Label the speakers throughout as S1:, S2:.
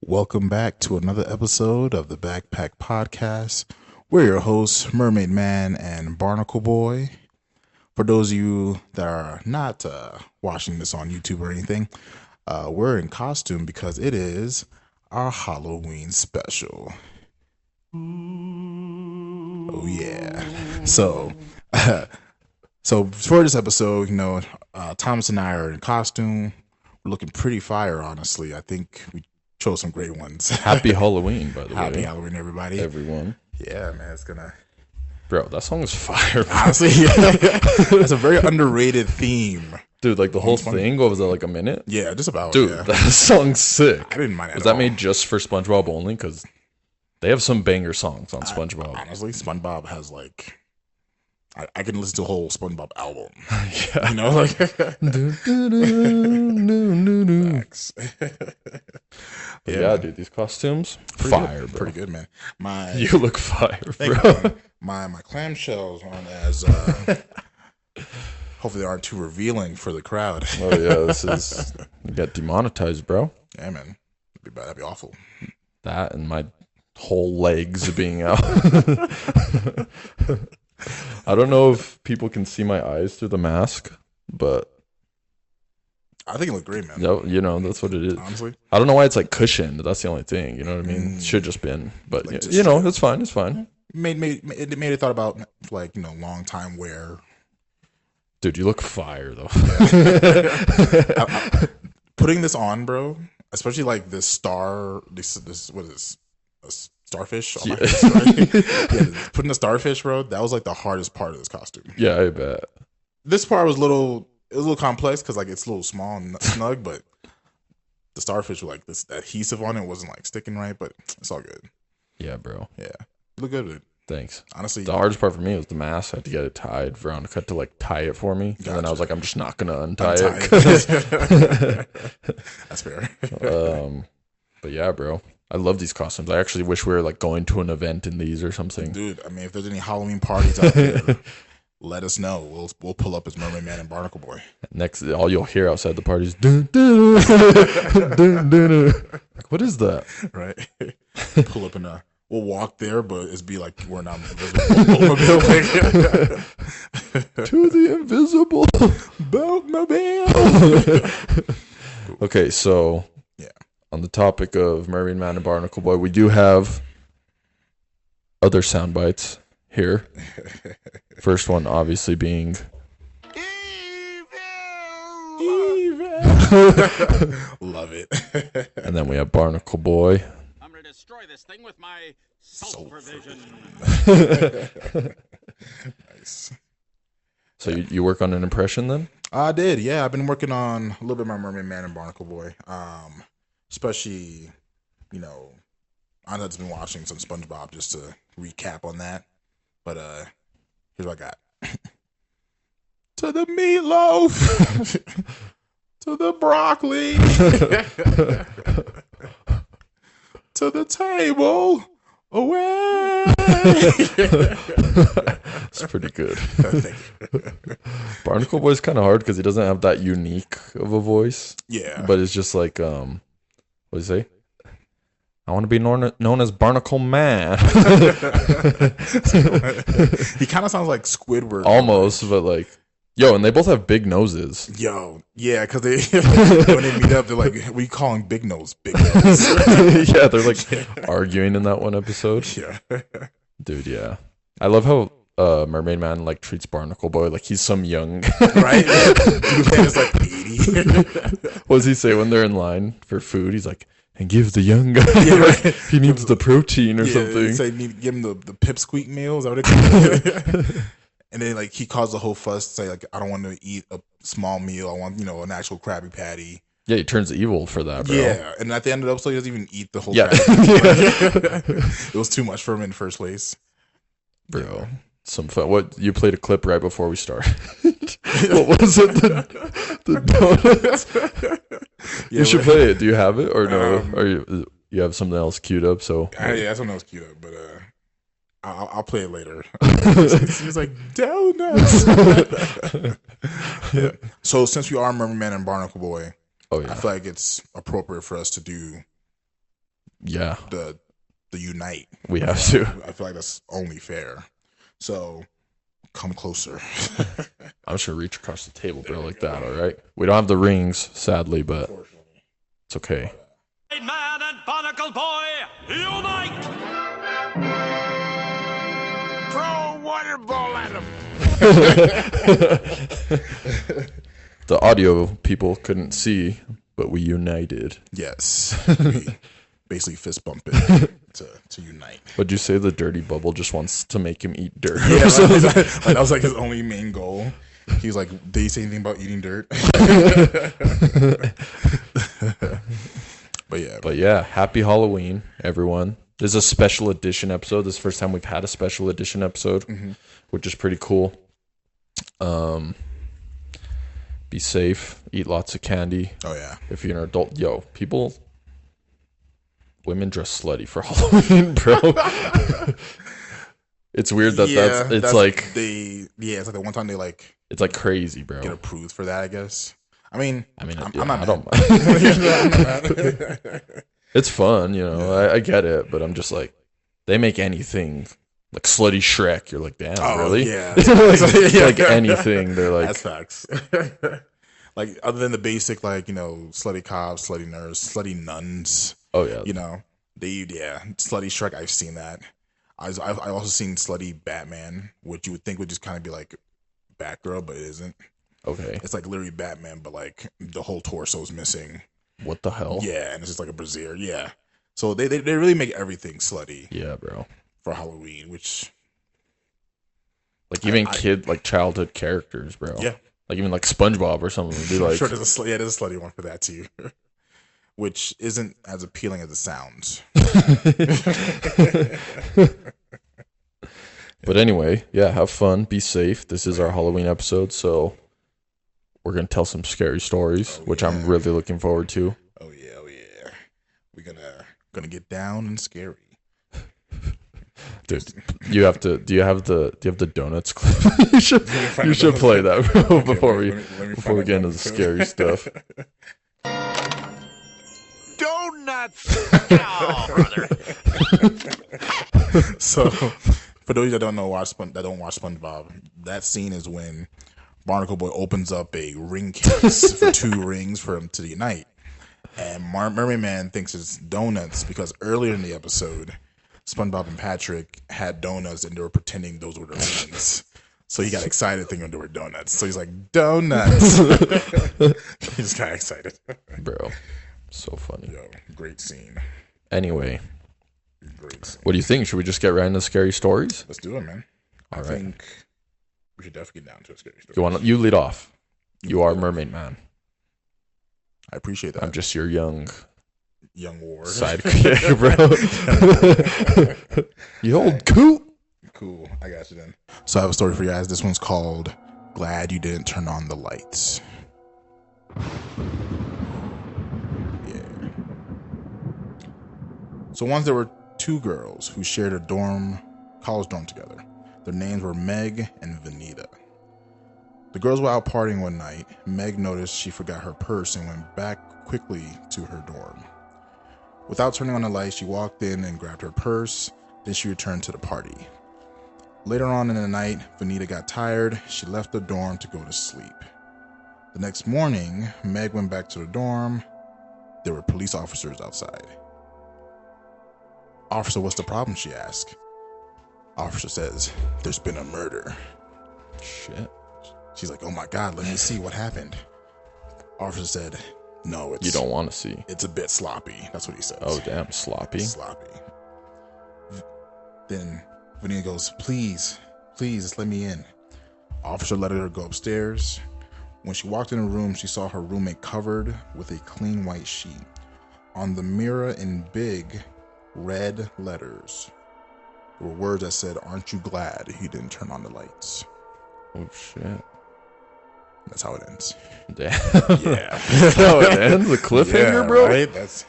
S1: Welcome back to another episode of the Backpack Podcast. We're your hosts, Mermaid Man and Barnacle Boy. For those of you that are not watching this on YouTube or anything, we're in costume because it is our Halloween special. Oh yeah! So for this episode, Thomas and I are in costume. We're looking pretty fire, honestly. I think we chose some great ones.
S2: Happy Halloween, by the way.
S1: Happy Halloween, everybody.
S2: Everyone.
S1: Yeah, man, it's gonna...
S2: Bro, that song is fire, bro.
S1: Honestly, yeah. It's a very underrated theme.
S2: Dude, like the whole thing, what was that, like a minute?
S1: Yeah, just about,
S2: Dude,
S1: yeah.
S2: that song's sick.
S1: I didn't mind it
S2: Was that made just for SpongeBob only? Because they have some banger songs on SpongeBob.
S1: Honestly, SpongeBob has, like... I can listen to a whole SpongeBob album.
S2: Yeah.
S1: You know, like... Facts.
S2: Yeah, dude, these costumes,
S1: Pretty
S2: fire,
S1: good.
S2: bro.
S1: Pretty good, man.
S2: You look fire,
S1: Thank
S2: bro.
S1: you, man. My clamshells aren't as... hopefully they aren't too revealing for the crowd.
S2: Oh, yeah, this is... You got demonetized, bro.
S1: Yeah, man. That'd be bad. That'd be awful.
S2: That and my whole legs being out. I don't know if people can see my eyes through the mask, but
S1: I think it looked great, man.
S2: you know, that's what it is.
S1: Honestly.
S2: I don't know why it's like cushioned. That's the only thing. You know what I mean? It should just been, but
S1: Like,
S2: you know, it's fine. It's fine.
S1: Made it thought about, like, long time wear.
S2: Dude, you look fire though.
S1: Putting this on, bro, especially like this star, this what is this? A starfish? On my
S2: Yeah.
S1: face, right? Yeah, putting the starfish, bro, that was like the hardest part of this costume.
S2: Yeah, I bet.
S1: This part was a little complex because like it's a little small and snug, but the starfish with like this adhesive on it wasn't like sticking right, but it's all good.
S2: Yeah, bro.
S1: Yeah, you look good with it.
S2: Thanks.
S1: Honestly,
S2: The hardest part for me was the mask. I had to get it tied. Veronica had to like tie it for me, and then I was like, I'm just not gonna untie it.
S1: That's fair.
S2: But yeah, bro. I love these costumes. I actually wish we were like going to an event in these or something.
S1: Dude, I mean, if there's any Halloween parties out there, let us know. We'll pull up as Mermaid Man and Barnacle Boy.
S2: Next, all you'll hear outside the party is dun, dun, dun, dun, dun. Like, what is that?
S1: Right? Pull up in we'll walk there, but it's be like we're not invisible.
S2: To the invisible
S1: Boatmobile.
S2: Okay, so
S1: Yeah.
S2: on the topic of Mermaid Man and Barnacle Boy, we do have other sound bites here. First one obviously being
S1: Evil. Love it.
S2: and then we have Barnacle Boy.
S3: I'm gonna destroy this thing with my supervision.
S1: Nice.
S2: So you work on an impression then?
S1: I did, yeah. I've been working on a little bit of my Mermaid Man and Barnacle Boy. Especially, I've just been watching some SpongeBob just to recap on that. But here's what I got. To the meatloaf. To the broccoli. To the table. Away.
S2: It's pretty good.
S1: Thank you.
S2: Barnacle Boy's kind of hard because he doesn't have that unique of a voice.
S1: Yeah.
S2: But it's just like, what do you say? I want to be known as Barnacle Man.
S1: He kind of sounds like Squidward.
S2: Almost, but like, yo, and they both have big noses.
S1: Yo, yeah, because when they meet up, they're like, we call him Big Nose, Big Nose.
S2: Yeah, they're like arguing in that one episode.
S1: Yeah.
S2: Dude, yeah. I love how Mermaid Man like treats Barnacle Boy like he's some young.
S1: Right? Dude, man is like 80.
S2: What does he say when they're in line for food? He's like, and give the young guy,
S1: Yeah,
S2: like,
S1: right.
S2: he needs the protein or something.
S1: Say give him the pipsqueak meals. Is that what they call it? And then like he caused a whole fuss, say like, I don't want to eat a small meal. I want an actual Krabby Patty.
S2: Yeah, he turns evil for that, bro.
S1: Yeah, and at the end of the episode, he doesn't even eat the whole.
S2: Yeah.
S1: Krabby. It was too much for him in the first place.
S2: Bro. Some fun. What you played a clip right before we started. What was it? The donuts.
S1: Yeah,
S2: You should play it. Do you have it or no? Or you have something else queued up? So
S1: yeah, that's something else cute up, but I'll play it later. He's like donuts. Yeah. So since we are Mermaid Man and Barnacle Boy,
S2: oh
S1: I
S2: yeah,
S1: feel like it's appropriate for us to do
S2: Yeah,
S1: the unite.
S2: we have to.
S1: I feel like that's only fair. So come closer.
S2: I'm just gonna reach across the table, bro, like that. All right. We don't have the rings, sadly, but it's okay.
S3: Mermaid Man and Barnacle Boy, unite! Throw a water ball at him!
S2: The audio people couldn't see, but we united.
S1: Yes. We basically fist bump it to unite.
S2: Would you say the dirty bubble just wants to make him eat dirt?
S1: Yeah, that was like his only main goal. He's like, did he say anything about eating dirt? But yeah,
S2: happy Halloween, everyone. This is a special edition episode. This is the first time we've had a special edition episode, which is pretty cool. Be safe. Eat lots of candy.
S1: Oh yeah.
S2: If you're an adult, women dress slutty for Halloween, bro. It's weird that it's like
S1: it's like the one time they like
S2: it's like crazy, bro.
S1: Get approved for that, I guess. I'm not
S2: I
S1: mad.
S2: don't mind. It's fun, I get it, but I'm just like, they make anything like slutty Shrek. You're like, damn, really?
S1: Yeah.
S2: Like anything. They're like,
S1: that's facts. Like other than the basic, like slutty cops, slutty nurse, slutty nuns.
S2: Oh yeah.
S1: Slutty Shrek. I've seen that. I've also seen slutty Batman, which you would think would just kind of be like Batgirl, but it isn't.
S2: Okay.
S1: It's like literally Batman, but like the whole torso is missing.
S2: What the hell?
S1: Yeah, and it's just like a brassiere. Yeah. So they really make everything slutty.
S2: Yeah, bro.
S1: For Halloween, which
S2: like even childhood characters, bro.
S1: Yeah.
S2: Like even like SpongeBob or something would be like.
S1: Sure, there's a slutty one for that too. Which isn't as appealing as it sounds.
S2: But anyway, have fun, be safe. This is our Halloween episode, so we're gonna tell some scary stories, which I'm really looking forward to.
S1: Oh yeah. We're gonna get down and scary.
S2: Dude, do you have the donuts clip? you should play that, bro, before we get into the scary stuff.
S3: Donuts! Oh, brother.
S1: So, for those that don't watch SpongeBob, that scene is when Barnacle Boy opens up a ring case for 2 rings for him to unite, and Mermaid Man thinks it's donuts because earlier in the episode, SpongeBob and Patrick had donuts and they were pretending those were the rings. So he got excited thinking they were donuts. So he's like, donuts. He just got excited.
S2: Bro, so funny.
S1: Yo, great scene.
S2: Anyway,
S1: great scene.
S2: What do you think? Should we just get right into scary stories?
S1: Let's do it, man. I think we should definitely get down to a scary story.
S2: You lead off. You are Mermaid Man.
S1: I appreciate that.
S2: I'm just your young
S1: ward.
S2: Sidekick, bro. You old coot.
S1: Cool. I got you then. So I have a story for you guys. This one's called Glad You Didn't Turn On the Lights. Yeah. So once there were 2 girls who shared a college dorm together. Their names were Meg and Vanita. The girls were out partying one night. Meg noticed she forgot her purse and went back quickly to her dorm. Without turning on the light, she walked in and grabbed her purse. Then she returned to the party. Later on in the night, Vanita got tired. She left the dorm to go to sleep. The next morning, Meg went back to the dorm. There were police officers outside. "Officer, what's the problem?" she asked. Officer says, "There's been a murder."
S2: Shit.
S1: She's like, "Oh my God, let me see what happened." Officer said, "No,
S2: you don't want to see.
S1: It's a bit sloppy." That's what he says.
S2: Oh, damn, sloppy.
S1: Sloppy. Then Vanita goes, please, just let me in." Officer let her go upstairs. When she walked in the room, she saw her roommate covered with a clean white sheet. On the mirror in big red letters, there were words that said, "Aren't you glad he didn't turn on the lights?"
S2: Oh, shit.
S1: That's how it ends.
S2: Damn.
S1: Yeah.
S2: That's how it ends? A cliffhanger, bro?
S1: Right? That's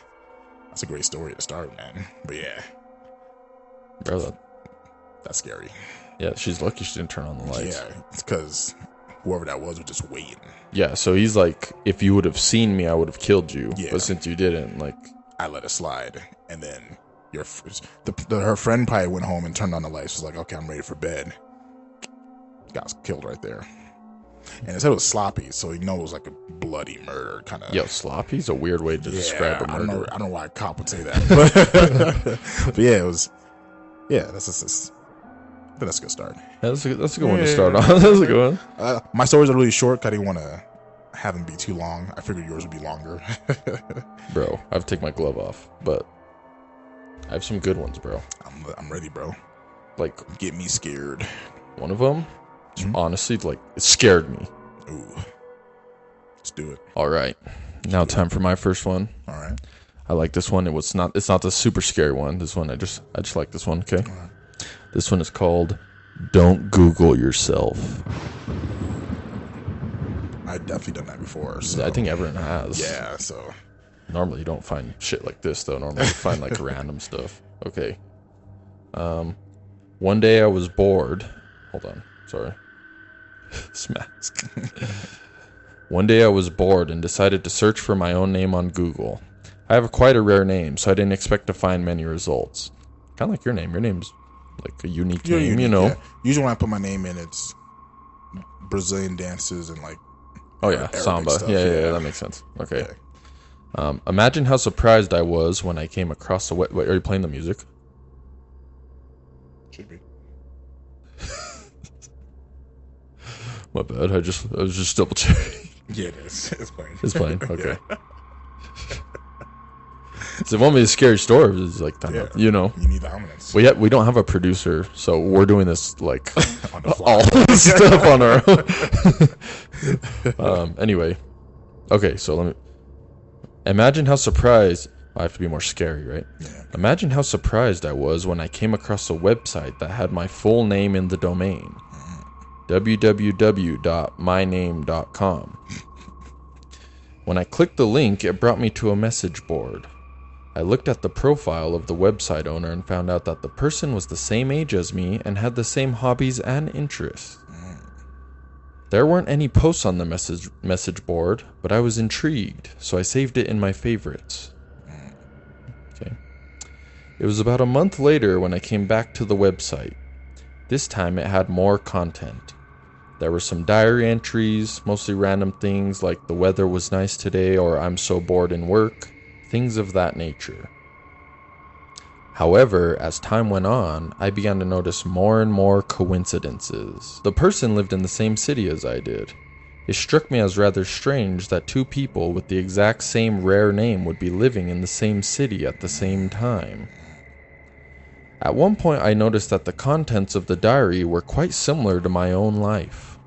S1: a great story to start, man. But yeah.
S2: Bro,
S1: that's scary.
S2: Yeah, she's lucky she didn't turn on the lights.
S1: Yeah, it's because whoever that was just waiting.
S2: Yeah, so he's like, if you would have seen me, I would have killed you.
S1: Yeah.
S2: But since you didn't, like...
S1: I let it slide. and then her friend probably went home and turned on the lights. Was like, okay, I'm ready for bed. Got killed right there. And it said it was sloppy, so you know it was like a bloody murder kind of.
S2: Yo, sloppy's a weird way to describe a murder.
S1: I don't know why a cop would say that, but yeah, it was. Yeah, that's just. I think that's a good start.
S2: Yeah, that's a good one to start on. That's a good one.
S1: My stories are really short. 'Cause I didn't want to have them be too long. I figured yours would be longer.
S2: Bro, I have to take my glove off, but I have some good ones, bro.
S1: I'm ready, bro.
S2: Like,
S1: get me scared.
S2: One of them, honestly, like, it scared me.
S1: Ooh, let's do it.
S2: All right, now time for my first one.
S1: All right,
S2: I like this one. It's not the super scary one. This one, I just like this one. Okay, this one is called "Don't Google Yourself."
S1: I've definitely done that before. So.
S2: I think everyone has.
S1: Yeah, so.
S2: Normally you don't find shit like this, though. Normally you find, like, random stuff. Okay. One day I was bored. Hold on. Sorry. This mask. One day I was bored and decided to search for my own name on Google. I have quite a rare name, so I didn't expect to find many results. Kind of like your name. Your name's, like, a unique name, you know?
S1: Yeah. Usually when I put my name in, it's Brazilian dances and, like,
S2: oh, yeah,
S1: Arabic
S2: samba.
S1: Stuff.
S2: Yeah, that makes sense. Okay.
S1: Yeah.
S2: Imagine how surprised I was when I came across the wait, are you playing the music?
S1: Should be.
S2: My bad. I was just double checking.
S1: Yeah, it is. It's playing.
S2: It's playing. Okay. So, if want me to scary story, it's like, you know.
S1: You need the ominous.
S2: We don't have a producer, so we're doing this like
S1: On the fly.
S2: all stuff on our own. Anyway, okay, so let me imagine how surprised. I have to be more scary, right?
S1: Yeah.
S2: Imagine how surprised I was when I came across a website that had my full name in the domain, www.myname.com. When I clicked the link, it brought me to a message board. I looked at the profile of the website owner and found out that the person was the same age as me and had the same hobbies and interests. There weren't any posts on the message board, but I was intrigued, so I saved it in my favorites. Okay. It was about a month later when I came back to the website. This time it had more content. There were some diary entries, mostly random things like the weather was nice today or I'm so bored in work. Things of that nature. However, as time went on, I began to notice more and more coincidences. The person lived in the same city as I did. It struck me as rather strange that two people with the exact same rare name would be living in the same city at the same time. At one point, I noticed that the contents of the diary were quite similar to my own life.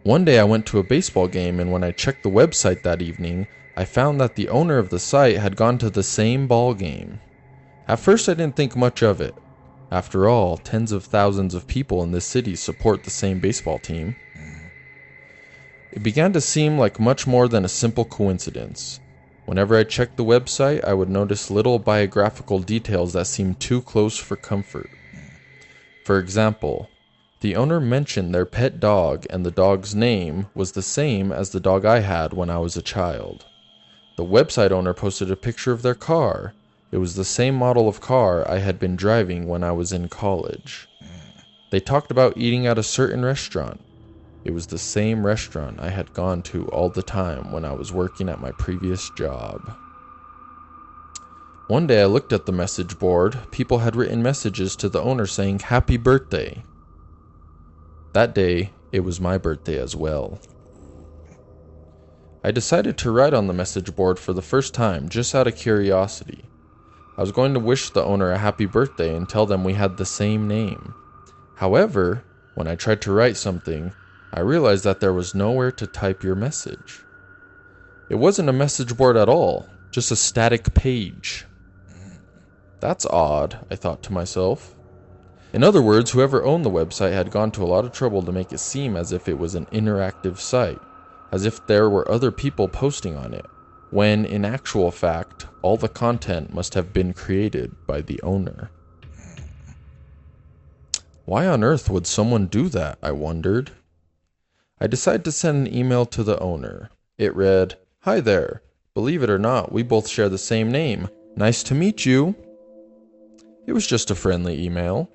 S2: One day I went to a baseball game, and when I checked the website that evening, I found that the owner of the site had gone to the same ball game. At first I didn't think much of it. After all, tens of thousands of people in this city support the same baseball team. It began to seem like much more than a simple coincidence. Whenever I checked the website, I would notice little biographical details that seemed too close for comfort. For example, the owner mentioned their pet dog and the dog's name was the same as the dog I had when I was a child. The website owner posted a picture of their car. It was the same model of car I had been driving when I was in college. They talked about eating at a certain restaurant. It was the same restaurant I had gone to all the time when I was working at my previous job. One day I looked at the message board. People had written messages to the owner saying, "Happy birthday." That day, it was my birthday as well. I decided to write on the message board for the first time, just out of curiosity. I was going to wish the owner a happy birthday and tell them we had the same name. However, when I tried to write something, I realized that there was nowhere to type your message. It wasn't a message board at all, just a static page. That's odd, I thought to myself. In other words, whoever owned the website had gone to a lot of trouble to make it seem as if it was an interactive site, as if there were other people posting on it, when in actual fact, all the content must have been created by the owner. Why on earth would someone do that, I wondered. I decided to send an email to the owner. It read, "Hi there. Believe it or not, we both share the same name. Nice to meet you. It was just a friendly email.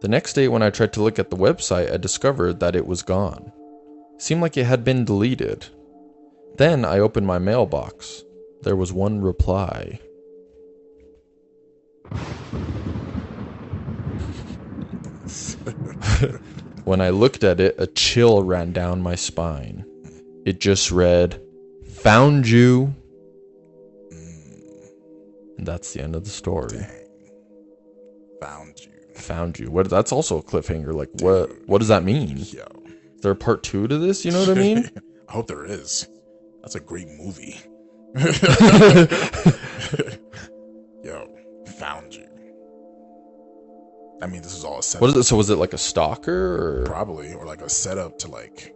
S2: The next day when I tried to look at the website, I discovered that it was gone. Seemed like it had been deleted. Then I opened my mailbox. There was one reply. When I looked at it, a chill ran down my spine. It just read, "Found you." And that's the end of the story.
S1: Dang. Found you.
S2: Found you. What? That's also a cliffhanger. Like, what does that mean?
S1: Yo.
S2: Is there a part 2 to this? You know what I mean?
S1: I hope there is. That's a great movie. Yo, found you. I mean, this is all a setup.
S2: What is it? So was it like a stalker? Or?
S1: Probably, or like a setup to like.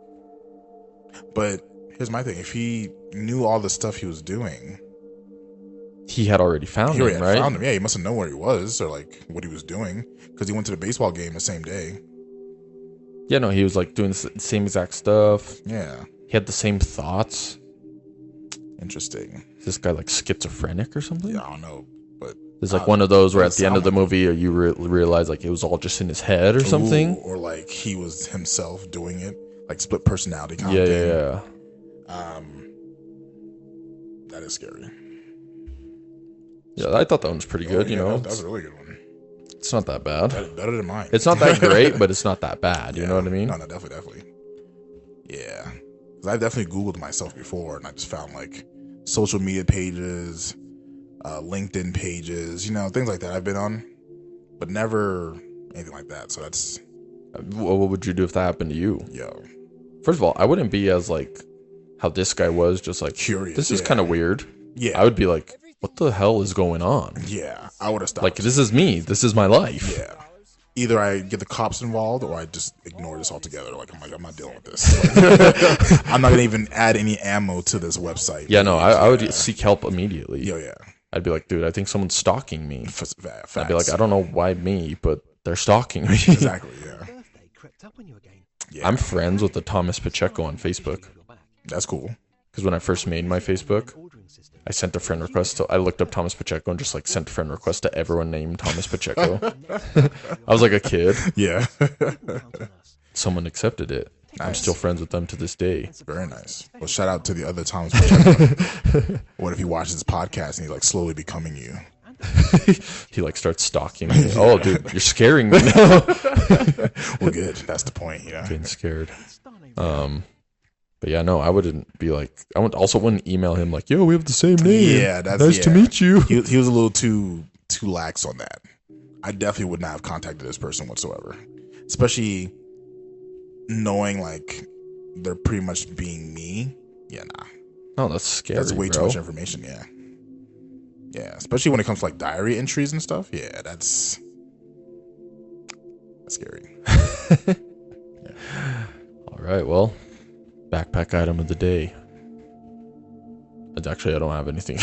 S1: But here's my thing: if he knew all the stuff he was doing,
S2: He had already found
S1: he already
S2: him,
S1: had
S2: right?
S1: found him. Yeah, he must have known where he was or like what he was doing because he went to the baseball game the same day.
S2: Yeah, no, he was like doing the same exact stuff.
S1: Yeah,
S2: He had the same thoughts.
S1: interesting.
S2: Is this guy like schizophrenic or something?
S1: Yeah, I don't know, but
S2: It's like one of those where at the end of the
S1: sound like
S2: movie you realize like it was all just in his head or something.
S1: or like he was himself doing it, like split personality kind
S2: Yeah,
S1: of thing.
S2: yeah.
S1: That is scary.
S2: Yeah, I thought that one was pretty good.
S1: Yeah,
S2: you know,
S1: that was a really good one.
S2: it's not that bad.
S1: Better than mine.
S2: It's not that great, but it's not that bad. You know what I mean?
S1: No, definitely. Yeah, because I've definitely Googled myself before, and I just found like social media pages, LinkedIn pages, you know, things like that I've been on, but never anything like that. So that's
S2: What would you do if that happened to you?
S1: yo
S2: First of all, I wouldn't be as like how this guy was, just like
S1: curious.
S2: this is
S1: yeah.
S2: kind of weird.
S1: Yeah,
S2: I would be like, what the hell is going on?
S1: Yeah, I would have stopped.
S2: Like, this is me. This is my life.
S1: Yeah. Either I get the cops involved or I just ignore this altogether. Like, I'm not dealing with this. I'm not going to even add any ammo to this website.
S2: Yeah, no, I would seek help immediately.
S1: Yeah.
S2: I'd be like, dude, I think someone's stalking me.
S1: Facts.
S2: I'd be like, I don't know why me, but they're stalking me.
S1: Exactly, yeah. Yeah.
S2: I'm friends with the Thomas Pacheco on Facebook.
S1: That's cool.
S2: Because when I first made my Facebook, I sent a friend request. I looked up Thomas Pacheco and just like sent a friend request to everyone named Thomas Pacheco. I was like a kid.
S1: Yeah.
S2: Someone accepted it.
S1: Nice.
S2: I'm still friends with them to this day.
S1: Very nice. Well, shout out to the other Thomas Pacheco. What if he watches this podcast and he's like slowly becoming you?
S2: He like starts stalking me. Oh, dude, you're scaring me now.
S1: Well, good. That's the point, you know?
S2: Getting scared. But yeah, no, I wouldn't be like. I also wouldn't email him like, "Yo, we have the same name.
S1: Yeah, that's
S2: nice to meet you."
S1: He was a little too lax on that. I definitely would not have contacted this person whatsoever, especially knowing like they're pretty much being me. Yeah, nah,
S2: Oh, that's scary.
S1: that's way too
S2: bro.
S1: much information. Yeah, especially when it comes to like diary entries and stuff. Yeah, that's scary.
S2: All right, well, backpack item of the day. Actually, I don't have anything.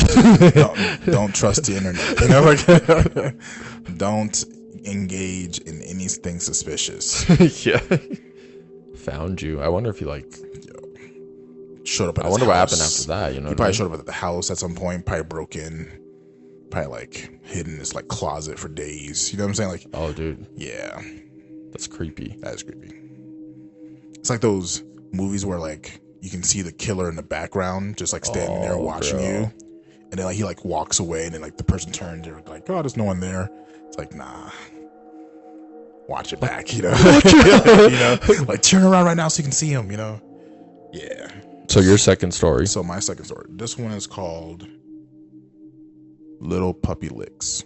S1: Don't trust the internet. You know, like, don't engage in anything suspicious.
S2: Yeah. Found you. I wonder if he like.
S1: Showed up at
S2: I
S1: his
S2: wonder what
S1: house.
S2: happened after that. You know,
S1: He probably showed up at the house at some point. Probably broke in. Probably like hid in this like closet for days. You know what I'm saying? Like,
S2: Oh, dude,
S1: yeah,
S2: that's creepy.
S1: that is creepy. It's like those movies where like you can see the killer in the background, just like standing there watching
S2: bro.
S1: you, and then like he like walks away, and then like the person turns, they're like, "Oh, there's no one there." It's like, nah, watch it back, you know. You know, like turn around right now so you can see him. You know, yeah.
S2: So your second story.
S1: So my second story. This one is called Little Puppy Licks.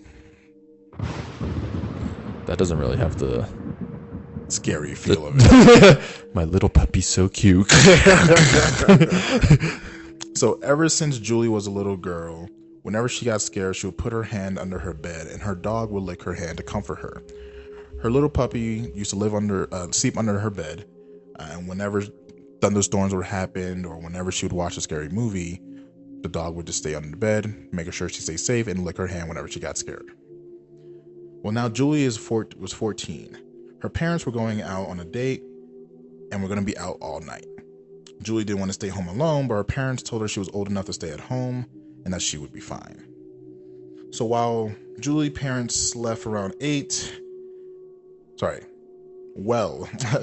S2: That doesn't really have the
S1: Scary feel of it.
S2: my little puppy's so cute.
S1: So ever since Julie was a little girl, whenever she got scared, she would put her hand under her bed, and her dog would lick her hand to comfort her. Her little puppy used to sleep under her bed, and whenever thunderstorms would happen, or whenever she would watch a scary movie, the dog would just stay under the bed, making sure she stays safe, and lick her hand whenever she got scared. Well, now Julie was 14. Her parents were going out on a date, and were going to be out all night. Julie didn't want to stay home alone, but her parents told her she was old enough to stay at home and that she would be fine. So while Julie's parents left around 8,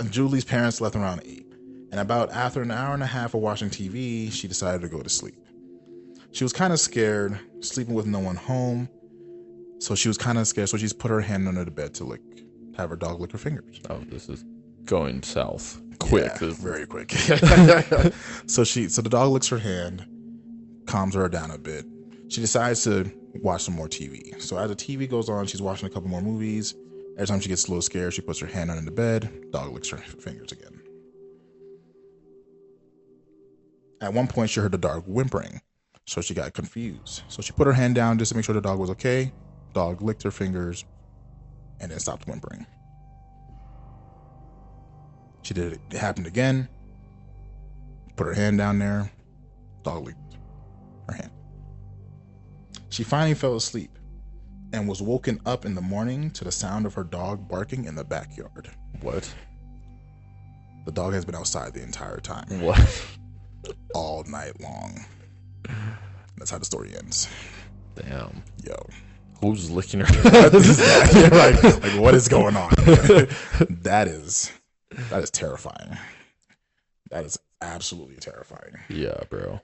S1: Julie's parents left around 8. And about after an hour and a half of watching TV, she decided to go to sleep. She was kind of scared, sleeping with no one home. So she was kind of scared, so she's put her hand under the bed to have her dog lick her fingers.
S2: Oh, this is going south quick.
S1: Yeah, very quick. So the dog licks her hand, calms her down a bit. She decides to watch some more TV. So as the TV goes on, she's watching a couple more movies. Every time she gets a little scared, she puts her hand under the bed. Dog licks her fingers again. At one point, she heard the dog whimpering, so she got confused. So she put her hand down just to make sure the dog was okay. Dog licked her fingers and then stopped whimpering. She did it. It happened again. Put her hand down there. Dog licked her hand. She finally fell asleep and was woken up in the morning to the sound of her dog barking in the backyard.
S2: What?
S1: The dog has been outside the entire time.
S2: What?
S1: All night long. That's how the story ends.
S2: Damn.
S1: Yo.
S2: Who's licking her?
S1: You're like, what is going on? That is terrifying. That is absolutely terrifying.
S2: Yeah, bro.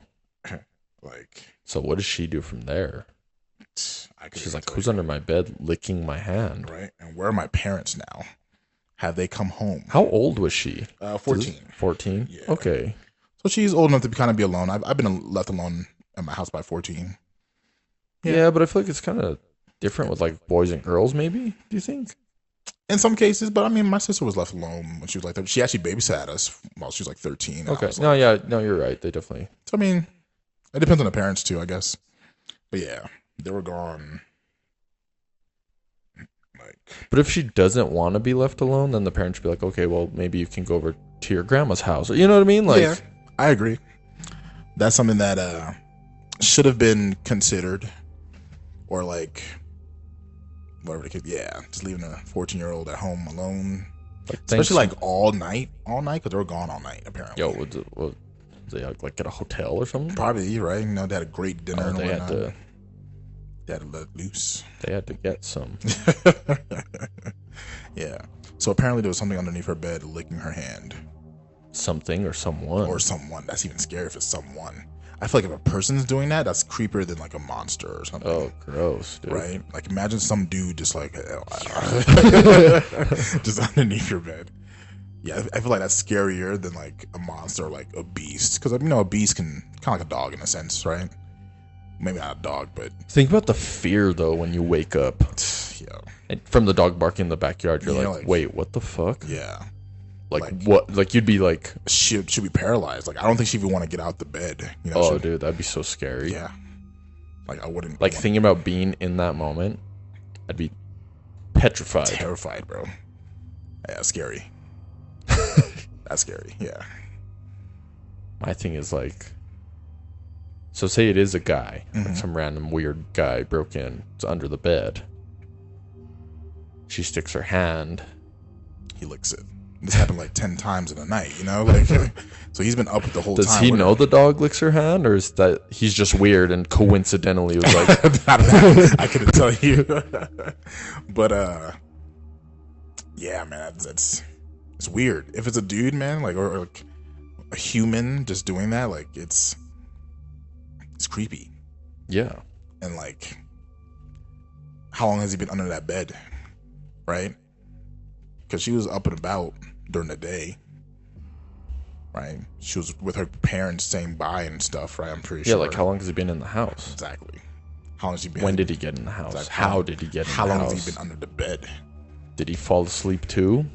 S1: So
S2: what does she do from there? She's like, who's under my bed licking my hand?
S1: Right. And where are my parents now? Have they come home?
S2: How old was she?
S1: 14.
S2: 14?
S1: Yeah.
S2: Okay.
S1: So she's old enough to kind of be alone. I've been left alone at my house by 14.
S2: Yeah, but I feel like it's kind of different with boys and girls, maybe. Do you think?
S1: In some cases, but I mean, my sister was left alone when she was 13. She actually babysat us while she was 13.
S2: Okay. No, you're right. They definitely.
S1: So I mean, it depends on the parents too, I guess. But yeah, they were gone.
S2: But if she doesn't want to be left alone, then the parents should be like, okay, well, maybe you can go over to your grandma's house. You know what I mean?
S1: Yeah, I agree. That's something that should have been considered, or whatever the kid. Yeah, just leaving a 14-year-old at home alone, especially all night, because they were gone all night apparently.
S2: Yo, would they get a hotel or something?
S1: Probably, right? You know, they had a great dinner and
S2: they
S1: whatnot.
S2: They
S1: had to let loose.
S2: They had to get some.
S1: Yeah. So apparently there was something underneath her bed licking her hand.
S2: Something or someone.
S1: Or someone. That's even scary if it's someone. I feel like if a person's doing that, that's creepier than a monster or something.
S2: Oh, gross, dude.
S1: Right? Imagine some dude just just underneath your bed. Yeah, I feel like that's scarier than a monster or a beast. Because a beast can kind of like a dog in a sense, right? Maybe not a dog, but
S2: think about the fear though when you wake up.
S1: Yeah.
S2: And from the dog barking in the backyard, you're wait, what the fuck?
S1: Yeah.
S2: What? You'd be like,
S1: she'd be paralyzed. I don't think she'd even want to get out the bed.
S2: Oh, dude, that'd be so scary.
S1: Yeah. I wouldn't.
S2: Thinking about being in that moment, I'd be petrified.
S1: Terrified, bro. Yeah, scary. That's scary. Yeah.
S2: My thing is so say it is a guy,
S1: mm-hmm.
S2: Some random weird guy broke in, it's under the bed. She sticks her hand.
S1: He licks it. This happened 10 times in a night, so he's been up the whole time.
S2: Does he know the dog licks her hand, or is that he's just weird and coincidentally was
S1: I couldn't tell you. But yeah, man, it's weird. If it's a dude, man, or a human just doing that, it's creepy.
S2: Yeah.
S1: And how long has he been under that bed? Right? Because she was up and about during the day. Right? She was with her parents saying bye and stuff, right? I'm pretty sure.
S2: Yeah, how long has he been in the house?
S1: Exactly. How long has he been?
S2: When did he get in the house?
S1: Exactly.
S2: How did he get in the house?
S1: How long has he been under the bed?
S2: Did he fall asleep too?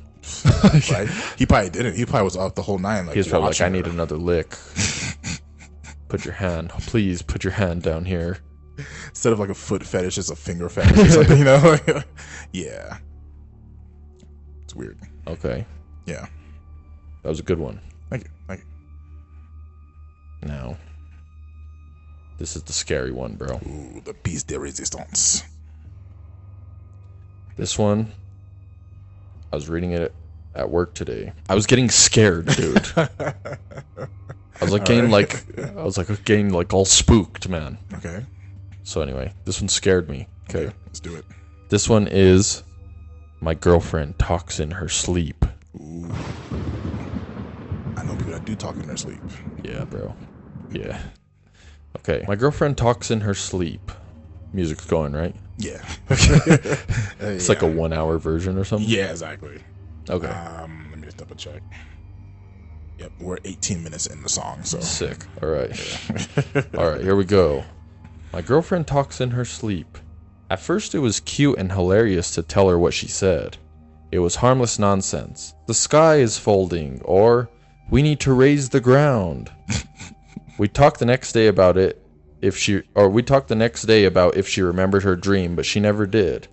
S1: Right? He probably didn't. He probably was up the whole night.
S2: He was probably I need another lick. Please put your hand down here.
S1: Instead of a foot fetish, it's a finger fetish or something, Yeah. It's weird.
S2: Okay.
S1: Yeah.
S2: That was a good one.
S1: Thank you.
S2: Now, this is the scary one, bro.
S1: Ooh, the piece de resistance.
S2: This one, I was reading it at work today. I was getting scared, dude. I was getting all spooked, man.
S1: Okay.
S2: So anyway, this one scared me. Okay.
S1: Let's do it.
S2: This one is My Girlfriend Talks in Her Sleep.
S1: Ooh. I know people that do talk in their sleep.
S2: Yeah, bro. Yeah. Okay. My girlfriend talks in her sleep. Music's going, right?
S1: Yeah.
S2: It's like a 1 hour version or something?
S1: Yeah, exactly.
S2: Okay.
S1: Let me just double check. Yep, we're 18 minutes in the song, so.
S2: Sick. All right. All right, here we go. My girlfriend talks in her sleep. At first, it was cute and hilarious to tell her what she said. It was harmless nonsense. The sky is folding, or we need to raise the ground. We talked the next day about if she remembered her dream, but she never did.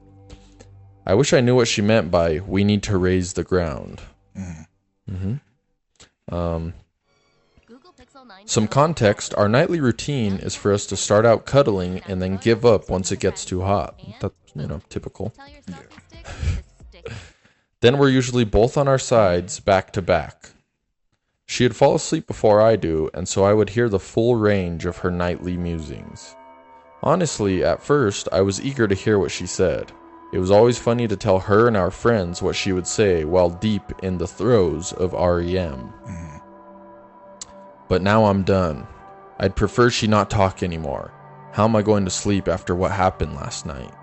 S2: I wish I knew what she meant by we need to raise the ground. Some context, our nightly routine is for us to start out cuddling and then give up once it gets too hot. That's, typical. Then we're usually both on our sides, back to back. She'd fall asleep before I do, and so I would hear the full range of her nightly musings. Honestly, at first, I was eager to hear what she said. It was always funny to tell her and our friends what she would say while deep in the throes of REM. But now I'm done. I'd prefer she not talk anymore. How am I going to sleep after what happened last night?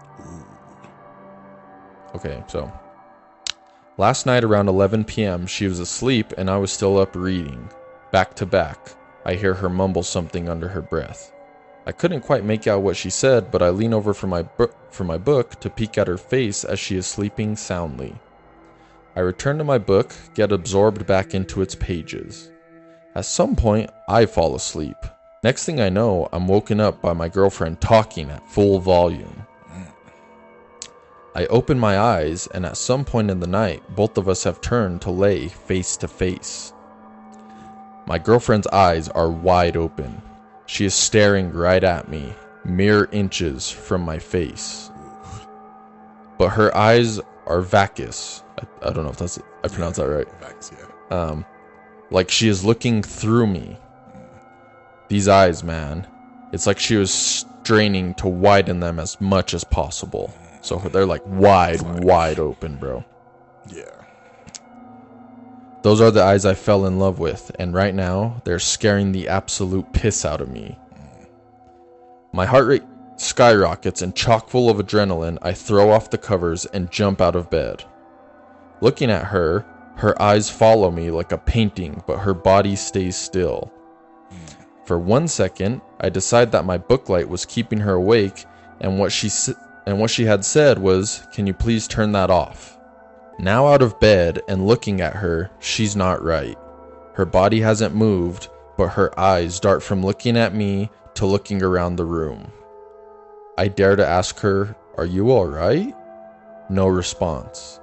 S2: Okay, so last night around 11 p.m., she was asleep and I was still up reading. Back to back, I hear her mumble something under her breath. I couldn't quite make out what she said, but I lean over for my book to peek at her face as she is sleeping soundly. I return to my book, get absorbed back into its pages. At some point, I fall asleep. Next thing I know, I'm woken up by my girlfriend talking at full volume. I open my eyes, and at some point in the night, both of us have turned to lay face to face. My girlfriend's eyes are wide open. She is staring right at me, mere inches from my face. But her eyes are vacuous. I don't know if I pronounced that right.
S1: Vacuous, yeah.
S2: Like she is looking through me. These eyes, man. It's like she was straining to widen them as much as possible. So they're like wide open, bro.
S1: Yeah.
S2: Those are the eyes I fell in love with, and right now, they're scaring the absolute piss out of me. My heart rate skyrockets, and chock full of adrenaline, I throw off the covers and jump out of bed. Looking at her, her eyes follow me like a painting, but her body stays still. For 1 second, I decide that my booklight was keeping her awake, and what she had said was, "Can you please turn that off?" Now out of bed and looking at her, she's not right. Her body hasn't moved, but her eyes dart from looking at me to looking around the room. I dare to ask her, "Are you all right?" No response.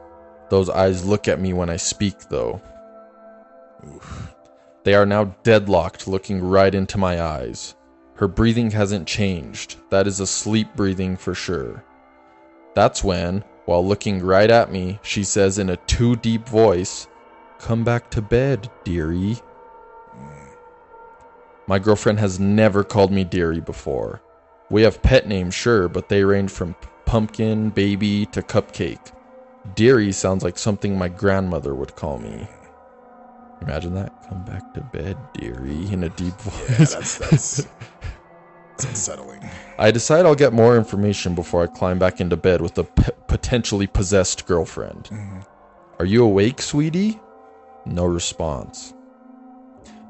S2: Those eyes look at me when I speak, though. Oof. They are now deadlocked, looking right into my eyes. Her breathing hasn't changed. That is a sleep breathing for sure. That's when, while looking right at me, she says in a too deep voice, "Come back to bed, dearie." My girlfriend has never called me dearie before. We have pet names, sure, but they range from pumpkin, baby, to cupcake. Dearie sounds like something my grandmother would call me. Imagine that. "Come back to bed, dearie," in a deep voice.
S1: Yeah, that's unsettling.
S2: I decide I'll get more information before I climb back into bed with a potentially possessed girlfriend. "Are you awake, sweetie?" No response.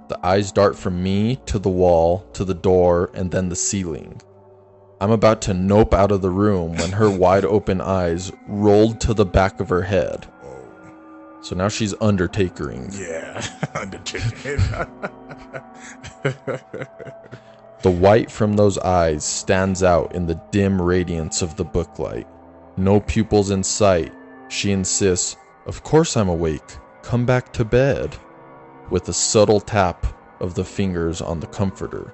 S2: The eyes dart from me to the wall, to the door, and then the ceiling. I'm about to nope out of the room when her wide open eyes rolled to the back of her head. So now she's Undertakering.
S1: Yeah, Undertaking.
S2: The white from those eyes stands out in the dim radiance of the booklight. No pupils in sight. She insists, "Of course I'm awake. Come back to bed," with a subtle tap of the fingers on the comforter.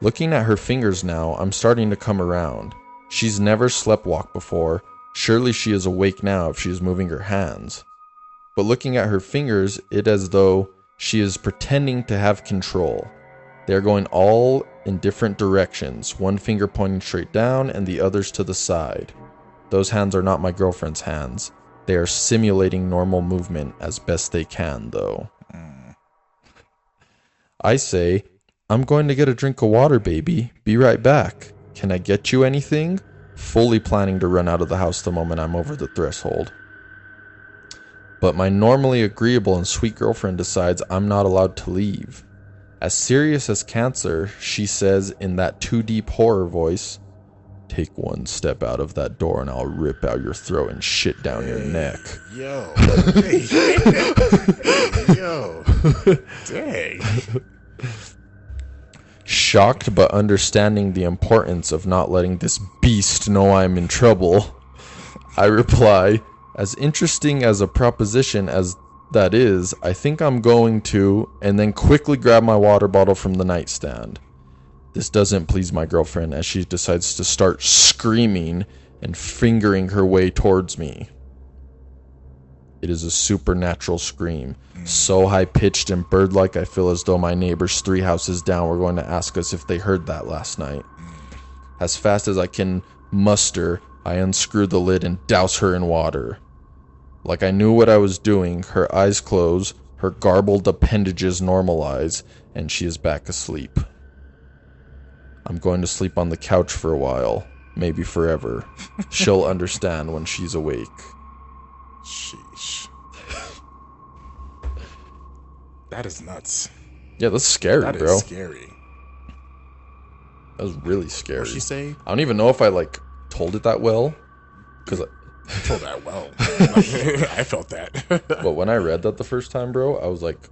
S2: Looking at her fingers now, I'm starting to come around. She's never sleptwalked before. Surely she is awake now if she is moving her hands. But looking at her fingers, it's as though she is pretending to have control. They are going all in different directions, one finger pointing straight down and the others to the side. Those hands are not my girlfriend's hands. They are simulating normal movement as best they can, though. I say, I'm going to get a drink of water, baby. Be right back. Can I get you anything? Fully planning to run out of the house the moment I'm over the threshold. But my normally agreeable and sweet girlfriend decides I'm not allowed to leave. As serious as cancer, she says in that too deep horror voice, take one step out of that door and I'll rip out your throat and shit down your neck.
S1: Yo. Hey. Yo. Dang.
S2: Shocked but understanding the importance of not letting this beast know I'm in trouble, I reply, as interesting as a proposition as that is, I think I'm going to, and then quickly grab my water bottle from the nightstand. This doesn't please my girlfriend as she decides to start screaming and fingering her way towards me. It is a supernatural scream, so high-pitched and bird-like I feel as though my neighbors 3 houses down were going to ask us if they heard that last night. As fast as I can muster, I unscrew the lid and douse her in water. Like I knew what I was doing, her eyes close, her garbled appendages normalize, and she is back asleep. I'm going to sleep on the couch for a while, maybe forever. She'll understand when she's awake.
S1: Sheesh. That is nuts.
S2: Yeah, that's scary,
S1: That
S2: bro.
S1: is scary.
S2: That was really scary.
S1: What'd she say?
S2: I don't even know if I told it that well, because
S1: You told that well. I felt that.
S2: but when I read that the first time, bro, I was like,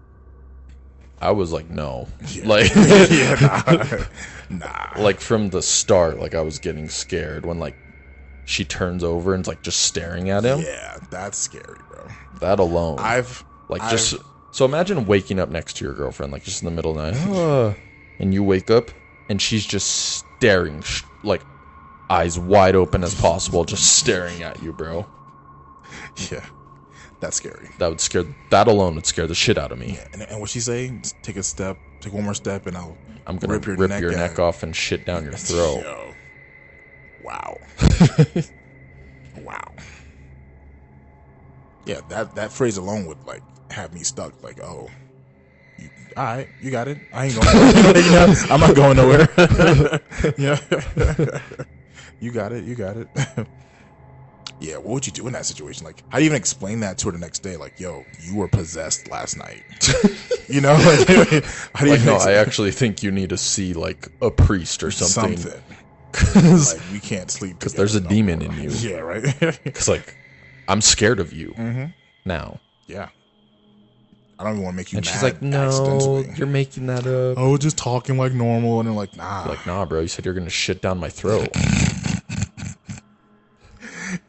S2: no,
S1: Yeah. Yeah, nah.
S2: like from the start, I was getting scared when she turns over and just staring at him.
S1: Yeah, that's scary, bro.
S2: That alone, so imagine waking up next to your girlfriend, just in the middle of the night, and you wake up and she's just staring, eyes wide open as possible, just staring at you, bro.
S1: Yeah, that's scary.
S2: That alone would scare the shit out of me.
S1: Yeah, and what she say? Take one more step, and
S2: I'm gonna rip your neck off and shit down your throat.
S1: Yo. Wow. Wow. Yeah, that phrase alone would have me stuck. All right, you got it. I ain't going nowhere. I'm not going nowhere. Yeah. You got it. Yeah, what would you do in that situation? How do you even explain that to her the next day? Yo, you were possessed last night. How do you
S2: no, I actually think you need to see a priest or something.
S1: Because we can't sleep
S2: because there's a demon in you.
S1: Yeah, right.
S2: Because I'm scared of you now.
S1: Yeah, I don't even want to make you
S2: and
S1: mad.
S2: She's like, no, you're making that up.
S1: Oh, just talking like normal. And they're nah.
S2: Nah, bro, you said you're gonna shit down my throat.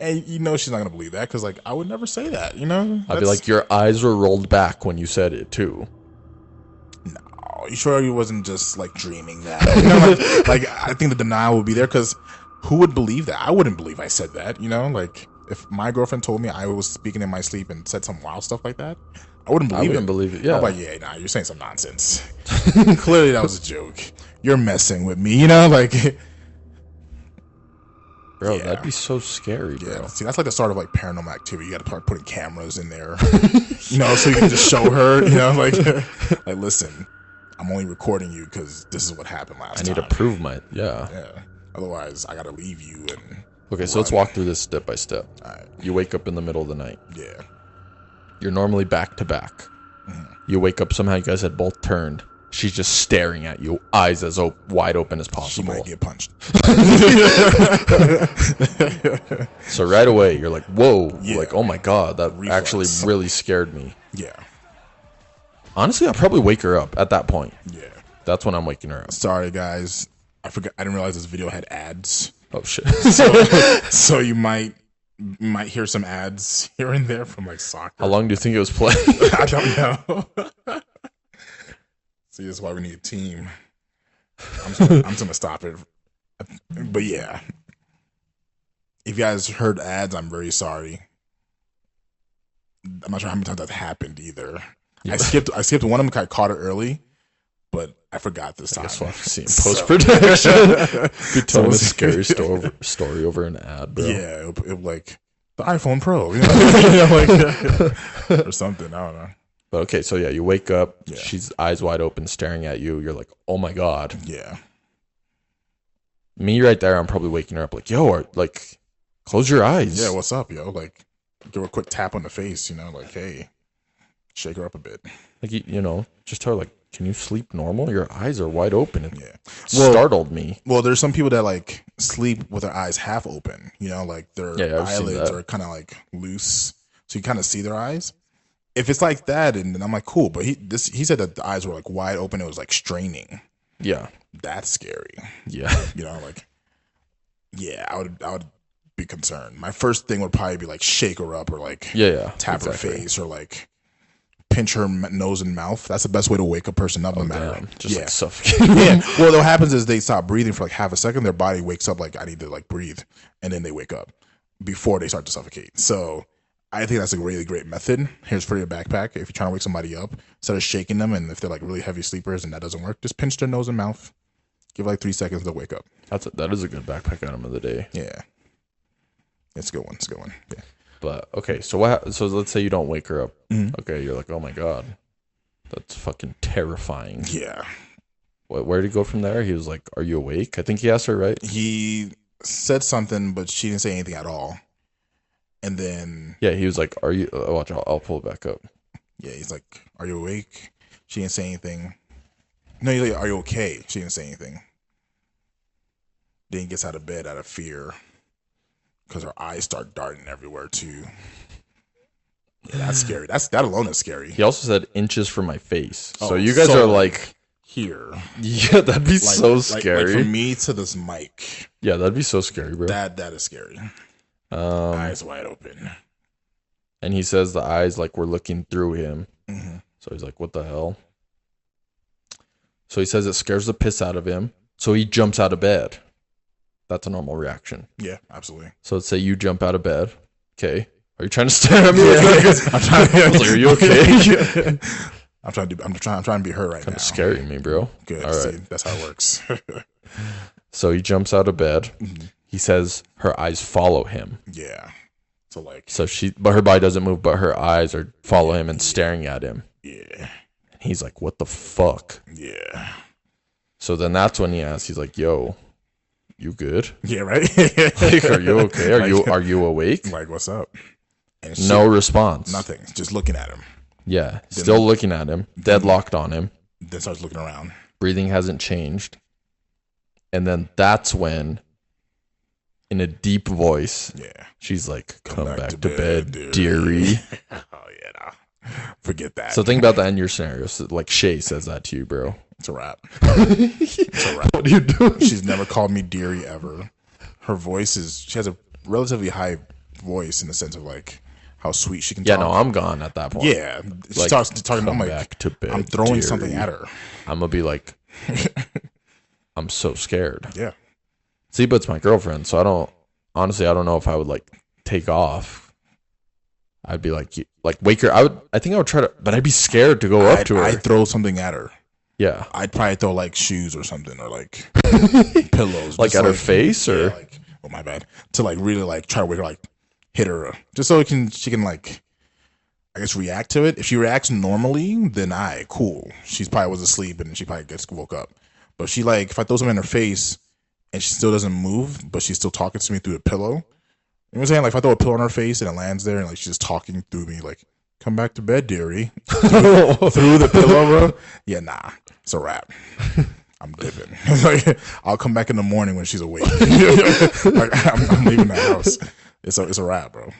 S1: And she's not gonna believe that because I would never say that.
S2: I'd be like, your eyes were rolled back when you said it too.
S1: No, you sure you wasn't just dreaming that? I think the denial would be there because who would believe that? I wouldn't believe I said that. If my girlfriend told me I was speaking in my sleep and said some wild stuff like that, I wouldn't believe it.
S2: I wouldn't believe it. Yeah.
S1: I'm like, yeah, nah, you're saying some nonsense. Clearly that was a joke. You're messing with me.
S2: Bro,
S1: yeah.
S2: That'd be so scary, bro.
S1: Yeah, see, that's the start of paranormal activity. You got to start putting cameras in there, so you can just show her, listen, I'm only recording you because this is what happened last time.
S2: I need to prove yeah.
S1: Otherwise, I got to leave you and.
S2: Okay, so let's walk through this step by step.
S1: All right.
S2: You wake up in the middle of the night.
S1: Yeah.
S2: You're normally back to back. You wake up, somehow you guys had both turned. She's just staring at you, eyes as wide open as possible.
S1: She might get punched.
S2: So right away, you're like, whoa.
S1: Yeah.
S2: Oh my God, that
S1: Reflex.
S2: actually really scared me.
S1: Yeah.
S2: Honestly, I'll probably wake her up at that point.
S1: Yeah.
S2: That's when I'm waking her up.
S1: Sorry, guys. I forgot. I didn't realize this video had ads.
S2: Oh, shit.
S1: So you might hear some ads here and there from soccer.
S2: How long do you think it was playing?
S1: I don't know. See, that's why we need a team. I'm just gonna stop it. But yeah, if you guys heard ads, I'm very sorry. I'm not sure how many times that happened either. Yeah. I skipped one of them. I caught it early, but I forgot this time.
S2: I guess we'll have to see in post-production. Be telling a scary story over an ad, bro.
S1: Yeah, it like the iPhone Pro, like, or something. I don't know.
S2: But okay, so yeah, you wake up.
S1: Yeah.
S2: She's eyes wide open, staring at you. You're like, oh my god.
S1: Yeah.
S2: Me right there, I'm probably waking her up like, yo, like, close your eyes.
S1: Yeah, what's up, yo? Like, give her a quick tap on the face, like, hey, shake her up a bit.
S2: Like, just tell her, like, can you sleep normal? Your eyes are wide open. It
S1: Well,
S2: startled me.
S1: Well, there's some people that, like, sleep with their eyes half open, like their eyelids are kind of, like, loose, so you kind of see their eyes. If it's like that, and then I'm like, cool, but he said that the eyes were, like, wide open. It was, like, straining.
S2: Yeah.
S1: That's scary.
S2: Yeah.
S1: Like, yeah, I would be concerned. My first thing would probably be like shake her up or like tap her face or like pinch her nose and mouth. That's the best way to wake a person up. No matter.
S2: Just like suffocate.
S1: Yeah. Well, what happens is they stop breathing for like half a second. Their body wakes up like, I need to like breathe, and then they wake up before they start to suffocate. So I think that's a really great method. Here's for your backpack. If you're trying to wake somebody up, instead of shaking them, and if they're like really heavy sleepers and that doesn't work, just pinch their nose and mouth. Give like 3 seconds, they'll wake up.
S2: That is a good backpack item of the day.
S1: Yeah. It's a good one. It's a good one. Yeah.
S2: But okay, so so let's say you don't wake her up.
S1: Mm-hmm.
S2: Okay, you're like, oh my god, that's fucking terrifying.
S1: Yeah.
S2: Where did he go from there? He was like, are you awake? I think he asked her, right?
S1: He said something, but she didn't say anything at all. And then
S2: he was like, are you? Watch, I'll pull it back up.
S1: Yeah, he's like, are you awake? She didn't say anything. No, he's like, are you okay? She didn't say anything. Then he gets out of bed out of fear because her eyes start darting everywhere too. Yeah, that's scary. That alone is scary.
S2: He also said inches from my face. So you guys are like
S1: here.
S2: Yeah, that'd be so scary.
S1: Like from me to this mic.
S2: Yeah, that'd be so scary, bro.
S1: That is scary. Eyes wide open.
S2: And he says the eyes like were looking through him.
S1: Mm-hmm.
S2: So he's like, what the hell? So he says it scares the piss out of him. So he jumps out of bed. That's a normal reaction.
S1: Yeah, absolutely.
S2: So let's say you jump out of bed. Okay. Are you trying to stare at me? I was like, are you okay?
S1: I'm trying to be her right now.
S2: Kind of scaring me, bro.
S1: Good.
S2: All right.
S1: See, that's how it works.
S2: So he jumps out of bed.
S1: Mm-hmm.
S2: He says her eyes follow him.
S1: Yeah.
S2: So but her body doesn't move, but her eyes are follow him and staring at him.
S1: Yeah.
S2: And he's like, what the fuck?
S1: Yeah.
S2: So then that's when he asks, he's like, yo, you good?
S1: Yeah, right?
S2: Like, are you okay? Are you awake?
S1: Like, what's up? And
S2: no response.
S1: Nothing. Just looking at him.
S2: Yeah. Still looking at him. Deadlocked on him.
S1: Then starts looking around.
S2: Breathing hasn't changed. And then that's when, in a deep voice, she's like, come back to bed, dearie.
S1: Oh, yeah, nah. Forget that.
S2: So think about that in your scenario. So, like, Shay says that to you, bro.
S1: It's a wrap. It's a wrap.
S2: What are you doing?
S1: She's never called me dearie ever. Her voice she has a relatively high voice in the sense of, like, how sweet she can talk.
S2: Yeah, no, I'm gone at that point.
S1: Yeah. She
S2: like,
S1: talking, I'm like,
S2: back to bed,
S1: I'm throwing
S2: dearie.
S1: something at her.
S2: I'm going to be like, I'm so scared.
S1: Yeah.
S2: See, but it's my girlfriend, so I don't know if I would, like, take off. I'd be like wake her. I think I would try to, but I'd be scared to go up to her.
S1: I'd throw something at her.
S2: Yeah.
S1: I'd probably throw like shoes or something or like pillows.
S2: Like at her face or?
S1: Yeah, like, oh my bad. To like really like try to wake her, like hit her just so she can like, I guess react to it. If she reacts normally, then cool. She's probably was asleep and she probably gets woke up. But if if I throw something in her face and she still doesn't move, but she's still talking to me through the pillow. You know what I'm saying? Like if I throw a pillow on her face and it lands there and like she's just talking through me, like, come back to bed, dearie. through the pillow, bro. Yeah, nah. It's a wrap. I'm dipping. Like, I'll come back in the morning when she's awake. Like, I'm leaving the house. It's a wrap, bro.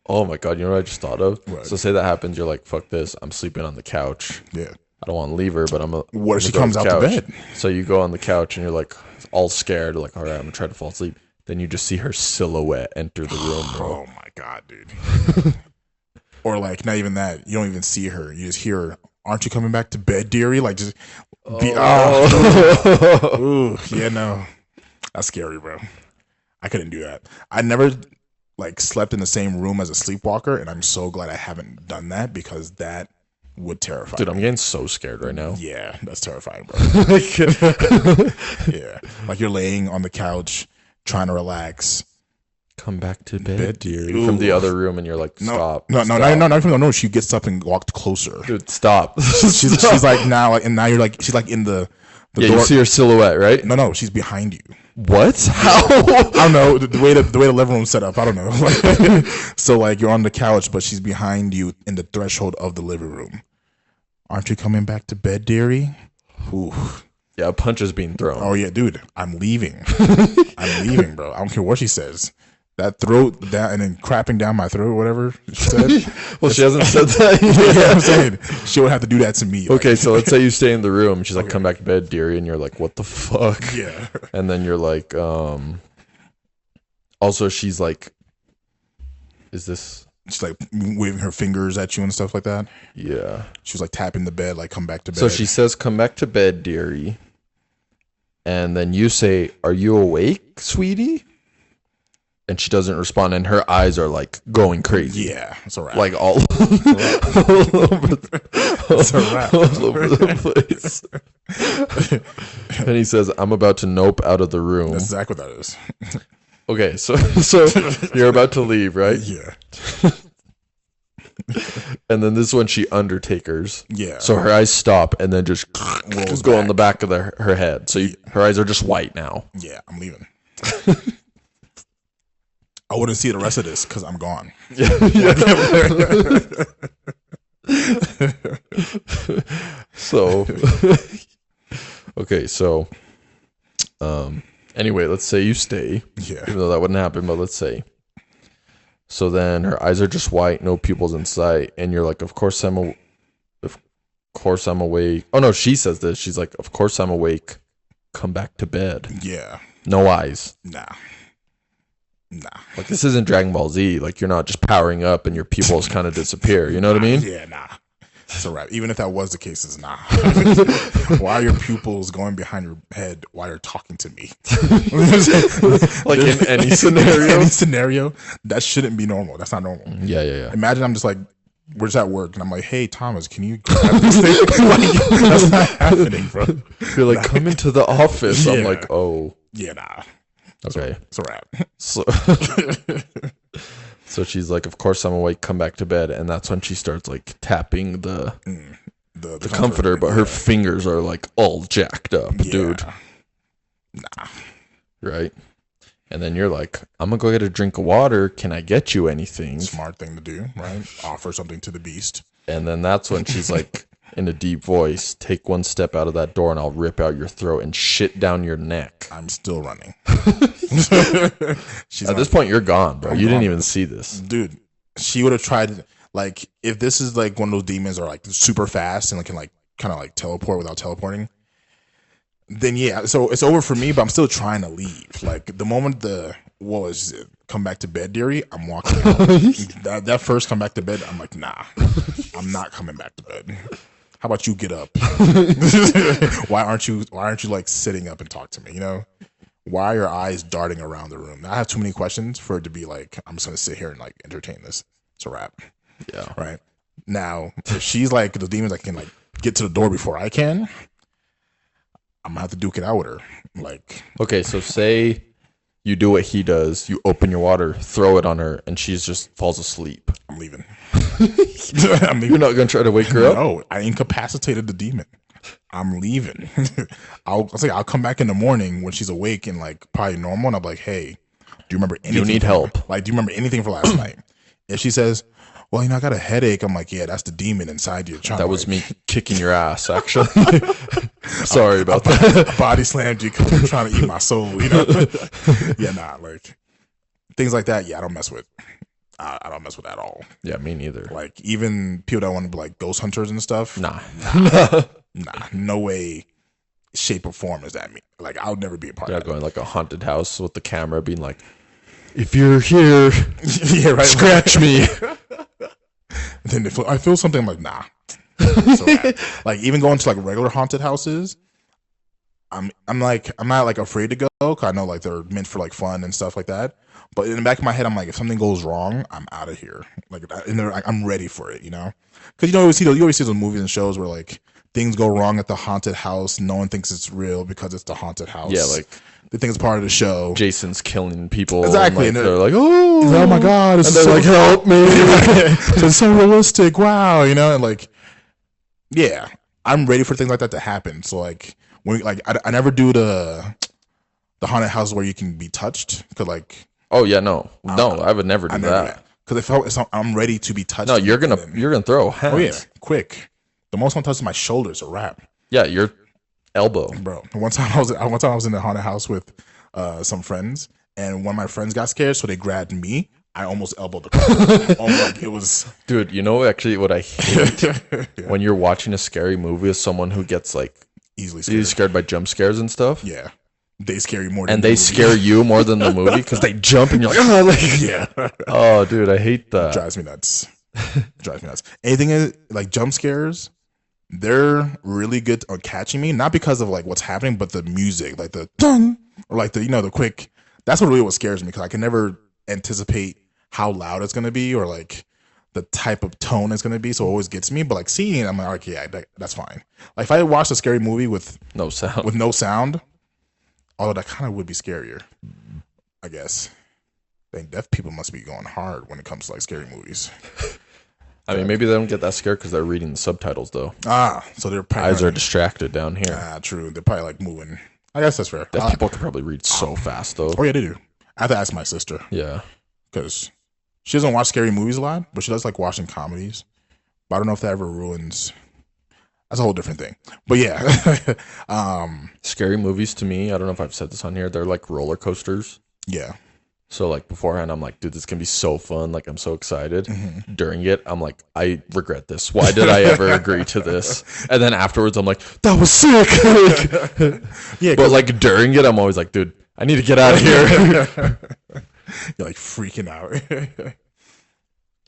S2: Oh my god, you know what I just thought of?
S1: What?
S2: So say that happens, you're like, fuck this, I'm sleeping on the couch.
S1: Yeah.
S2: I don't want to leave her, but
S1: what if she comes out to bed?
S2: So you go on the couch and you're like all scared, like, all right, I'm gonna try to fall asleep. Then you just see her silhouette enter the room, bro.
S1: Oh my god, dude. Or like not even that. You don't even see her. You just hear her. Aren't you coming back to bed, dearie? Like just ooh, yeah, no. That's scary, bro. I couldn't do that. I never like slept in the same room as a sleepwalker, and I'm so glad I haven't done that because that would terrify
S2: Dude,
S1: me.
S2: I'm getting so scared right now.
S1: Yeah, that's terrifying, bro. Yeah, like you're laying on the couch trying to relax.
S2: Come back to bed,
S1: Bed,
S2: dearie. From the other room, and you're like, stop.
S1: No, no. She gets up and walked closer.
S2: Dude, stop.
S1: She's like now, like, and now you're like, she's like in the
S2: Yeah,
S1: door.
S2: you see her silhouette, right?
S1: No, she's behind you.
S2: What? How?
S1: I don't know the way the living room's set up. I don't know. So like you're on the couch, but she's behind you in the threshold of the living room. Aren't you coming back to bed, dearie? Ooh.
S2: Yeah, a punch is being thrown.
S1: Oh yeah, dude, I'm leaving. I'm leaving, bro. I don't care what she says. That throat down and then crapping down my throat, whatever she said.
S2: Well, she hasn't said that.
S1: Yeah, I'm saying she would have to do that to me.
S2: Okay, so let's say you stay in the room. She's like, "Come back to bed, dearie," and you're like, "What the fuck?"
S1: Yeah.
S2: And then you're like, Also, she's like, "Is this?"
S1: She's like waving her fingers at you and stuff like that.
S2: Yeah.
S1: She was like tapping the bed, like come back to bed.
S2: So she says, "Come back to bed, dearie," and then you say, "Are you awake, sweetie?" And she doesn't respond, and her eyes are like going crazy.
S1: Yeah, it's a wrap.
S2: Like all over the place. And he says, "I'm about to nope out of the room."
S1: That's exactly what that is.
S2: Okay, so you're about to leave, right?
S1: Yeah.
S2: And then this is when she undertakers.
S1: Yeah.
S2: So her eyes stop and then just
S1: Rolls
S2: go
S1: back.
S2: on the back of her head. So her eyes are just white now.
S1: Yeah, I'm leaving. I wouldn't see the rest of this because I'm gone.
S2: So, okay, so, anyway, let's say you stay.
S1: Yeah.
S2: Even though that wouldn't happen, but let's say. So then her eyes are just white, no pupils in sight, and you're like, of course I'm awake. Oh no, she says this. She's like, of course I'm awake. Come back to bed.
S1: Yeah.
S2: No eyes.
S1: Nah.
S2: Like this isn't Dragon Ball Z. Like you're not just powering up and your pupils kind of disappear. You know what I mean?
S1: Yeah, nah. It's a wrap. Even if that was the case, it's nah. Why are your pupils going behind your head while you're talking to me?
S2: Like in any scenario.
S1: Any scenario, that shouldn't be normal. That's not normal.
S2: Yeah.
S1: Imagine I'm just like, we're just at work, and I'm like, hey, Thomas, can you grab this thing? Like, that's not happening, bro.
S2: You're like, come into the office. I'm
S1: Yeah.
S2: like, oh.
S1: Yeah, nah.
S2: Okay.
S1: It's a wrap.
S2: So, so she's like, of course I'm awake, come back to bed. And that's when she starts like tapping the comforter, but her fingers are like all jacked up, dude.
S1: Nah.
S2: Right? And then you're like, I'm going to go get a drink of water. Can I get you anything?
S1: Smart thing to do, right? Offer something to the beast.
S2: And then that's when she's like, in a deep voice, take one step out of that door and I'll rip out your throat and shit down your neck.
S1: I'm still running.
S2: At this point, you're gone, bro. You didn't even see this.
S1: Dude, she would have tried, like, if this is like one of those demons are like super fast and like can like kind of like teleport without teleporting, then yeah, so it's over for me, but I'm still trying to leave. Like the moment come back to bed, dearie, I'm walking out. that first come back to bed, I'm like, nah, I'm not coming back to bed. How about you get up? Why aren't you like sitting up and talk to me? You know, why are your eyes darting around the room? I have too many questions for it to be like, I'm just gonna sit here and like entertain this. It's a wrap.
S2: Yeah.
S1: Right. Now, if she's like the demons that can like get to the door before I can, I'm gonna have to duke it out with her. Like,
S2: okay, so say you do what he does, you open your water, throw it on her, and she just falls asleep.
S1: I'm leaving.
S2: You're not gonna try to wake her up?
S1: No, I incapacitated the demon. I'm leaving. I'll come back in the morning when she's awake and like probably normal, and I'll be like, hey, do you remember anything?
S2: You need help.
S1: Like, do you remember anything from last night? If she says, well, I got a headache, I'm like, yeah, that's the demon inside you.
S2: That was me kicking your ass, actually. Sorry about that.
S1: I body slammed you because you're trying to eat my soul, you know? Yeah, nah, like things like that. Yeah, I don't mess with. I don't mess with that at all.
S2: Yeah, me neither.
S1: Like even people that want to be like ghost hunters and stuff.
S2: Nah,
S1: no way, shape or form is that me. Like I'll never be a part of that.
S2: Going like a haunted house with the camera being like, if you're here,
S1: yeah, right.
S2: Scratch me.
S1: Then if I feel something, I'm like, nah. So like even going to like regular haunted houses, I'm like I'm not like afraid to go, 'cause I know like they're meant for like fun and stuff like that. But in the back of my head, I'm like, if something goes wrong, I'm out of here. Like, I'm ready for it, you know? Because you always see those movies and shows where like things go wrong at the haunted house. No one thinks it's real because it's the haunted house.
S2: Yeah, like
S1: they think it's part of the show.
S2: Jason's killing people.
S1: Exactly,
S2: And they're like, oh
S1: my god,
S2: and they're like, help me.
S1: It's so realistic. Wow, you know, and like, yeah, I'm ready for things like that to happen. So like, when like I never do the haunted house where you can be touched, because like.
S2: Oh yeah, no, I would never do that.
S1: Because I'm ready to be touched.
S2: No, you're gonna throw hands.
S1: Oh yeah, quick. The most one touches my shoulders, a wrap.
S2: Yeah, your elbow,
S1: bro. One time I was in the haunted house with some friends, and one of my friends got scared, so they grabbed me. I almost elbowed the car. Like it was.
S2: Dude, you know actually what I hate when you're watching a scary movie with someone who gets like easily scared by jump scares and stuff.
S1: Yeah. They scare you more than
S2: and they scare you more than the movie because they jump and you're like, oh, like,
S1: yeah.
S2: Oh, dude, I hate that.
S1: Drives me nuts. Anything like jump scares, they're really good on catching me. Not because of like what's happening, but the music, like the dun or like the the quick. That's what scares me, because I can never anticipate how loud it's gonna be or like the type of tone it's gonna be. So it always gets me. But like seeing it, I'm like, okay, yeah, that's fine. Like if I watched a scary movie with
S2: no sound.
S1: Although that kind of would be scarier, I guess. Dang, deaf people must be going hard when it comes to like scary movies.
S2: I mean, maybe they don't get that scared because they're reading the subtitles, though.
S1: So their
S2: eyes are distracted down here.
S1: True. They're probably like moving. I guess that's fair.
S2: Deaf people can probably read so fast, though.
S1: Oh yeah, they do. I have to ask my sister.
S2: Yeah,
S1: because she doesn't watch scary movies a lot, but she does like watching comedies. But I don't know if that ever ruins. That's a whole different thing. But yeah.
S2: Scary movies to me, I don't know if I've said this on here, they're like roller coasters.
S1: Yeah.
S2: So like beforehand, I'm like, dude, this can be so fun. Like I'm so excited. Mm-hmm. During it, I'm like, I regret this. Why did I ever agree to this? And then afterwards, I'm like, that was sick. Yeah. But like during it, I'm always like, dude, I need to get out of here.
S1: You're like freaking out.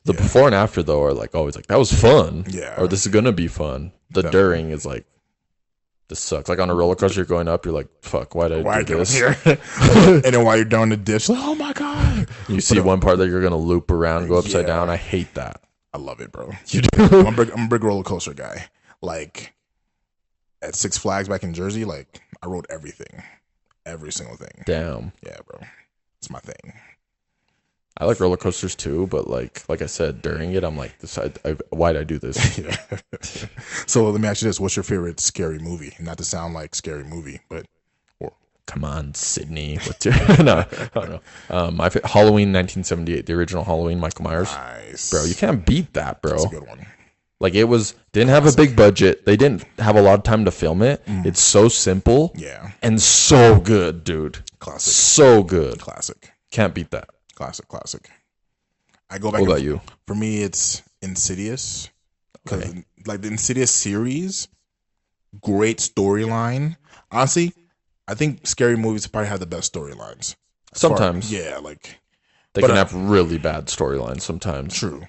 S2: The before and after, though, are like always like, that was fun.
S1: Yeah.
S2: Or this is going to be fun. The during is like, this sucks. Like on a roller coaster, you're going up, you're like, fuck, why did I do this?
S1: Here? And then while you're down the ditch, like, oh my God.
S2: You see one part that you're going to loop around, go upside down. I hate that.
S1: I love it, bro.
S2: You do?
S1: I'm a big roller coaster guy. Like at Six Flags back in Jersey, like I rode everything. Every single thing.
S2: Damn.
S1: Yeah, bro. It's my thing.
S2: I like roller coasters too, but like I said, during it, I'm like, why'd I do this?
S1: Yeah. So let me ask you this: what's your favorite scary movie? Not to sound like scary movie, but
S2: come on, Sydney. What's your no? I don't know. Halloween 1978, the original Halloween, Michael Myers.
S1: Nice,
S2: bro. You can't beat that, bro.
S1: That's a good one.
S2: Like it didn't have a big budget. They didn't have a lot of time to film it. It's so simple,
S1: yeah,
S2: and so good, dude.
S1: Classic,
S2: so good.
S1: Classic.
S2: Can't beat that.
S1: Classic. I go back.
S2: What about you?
S1: For me, it's Insidious, because like the Insidious series, great storyline. Honestly, I think scary movies probably have the best storylines.
S2: Sometimes,
S1: like
S2: they can have really bad storylines sometimes.
S1: True,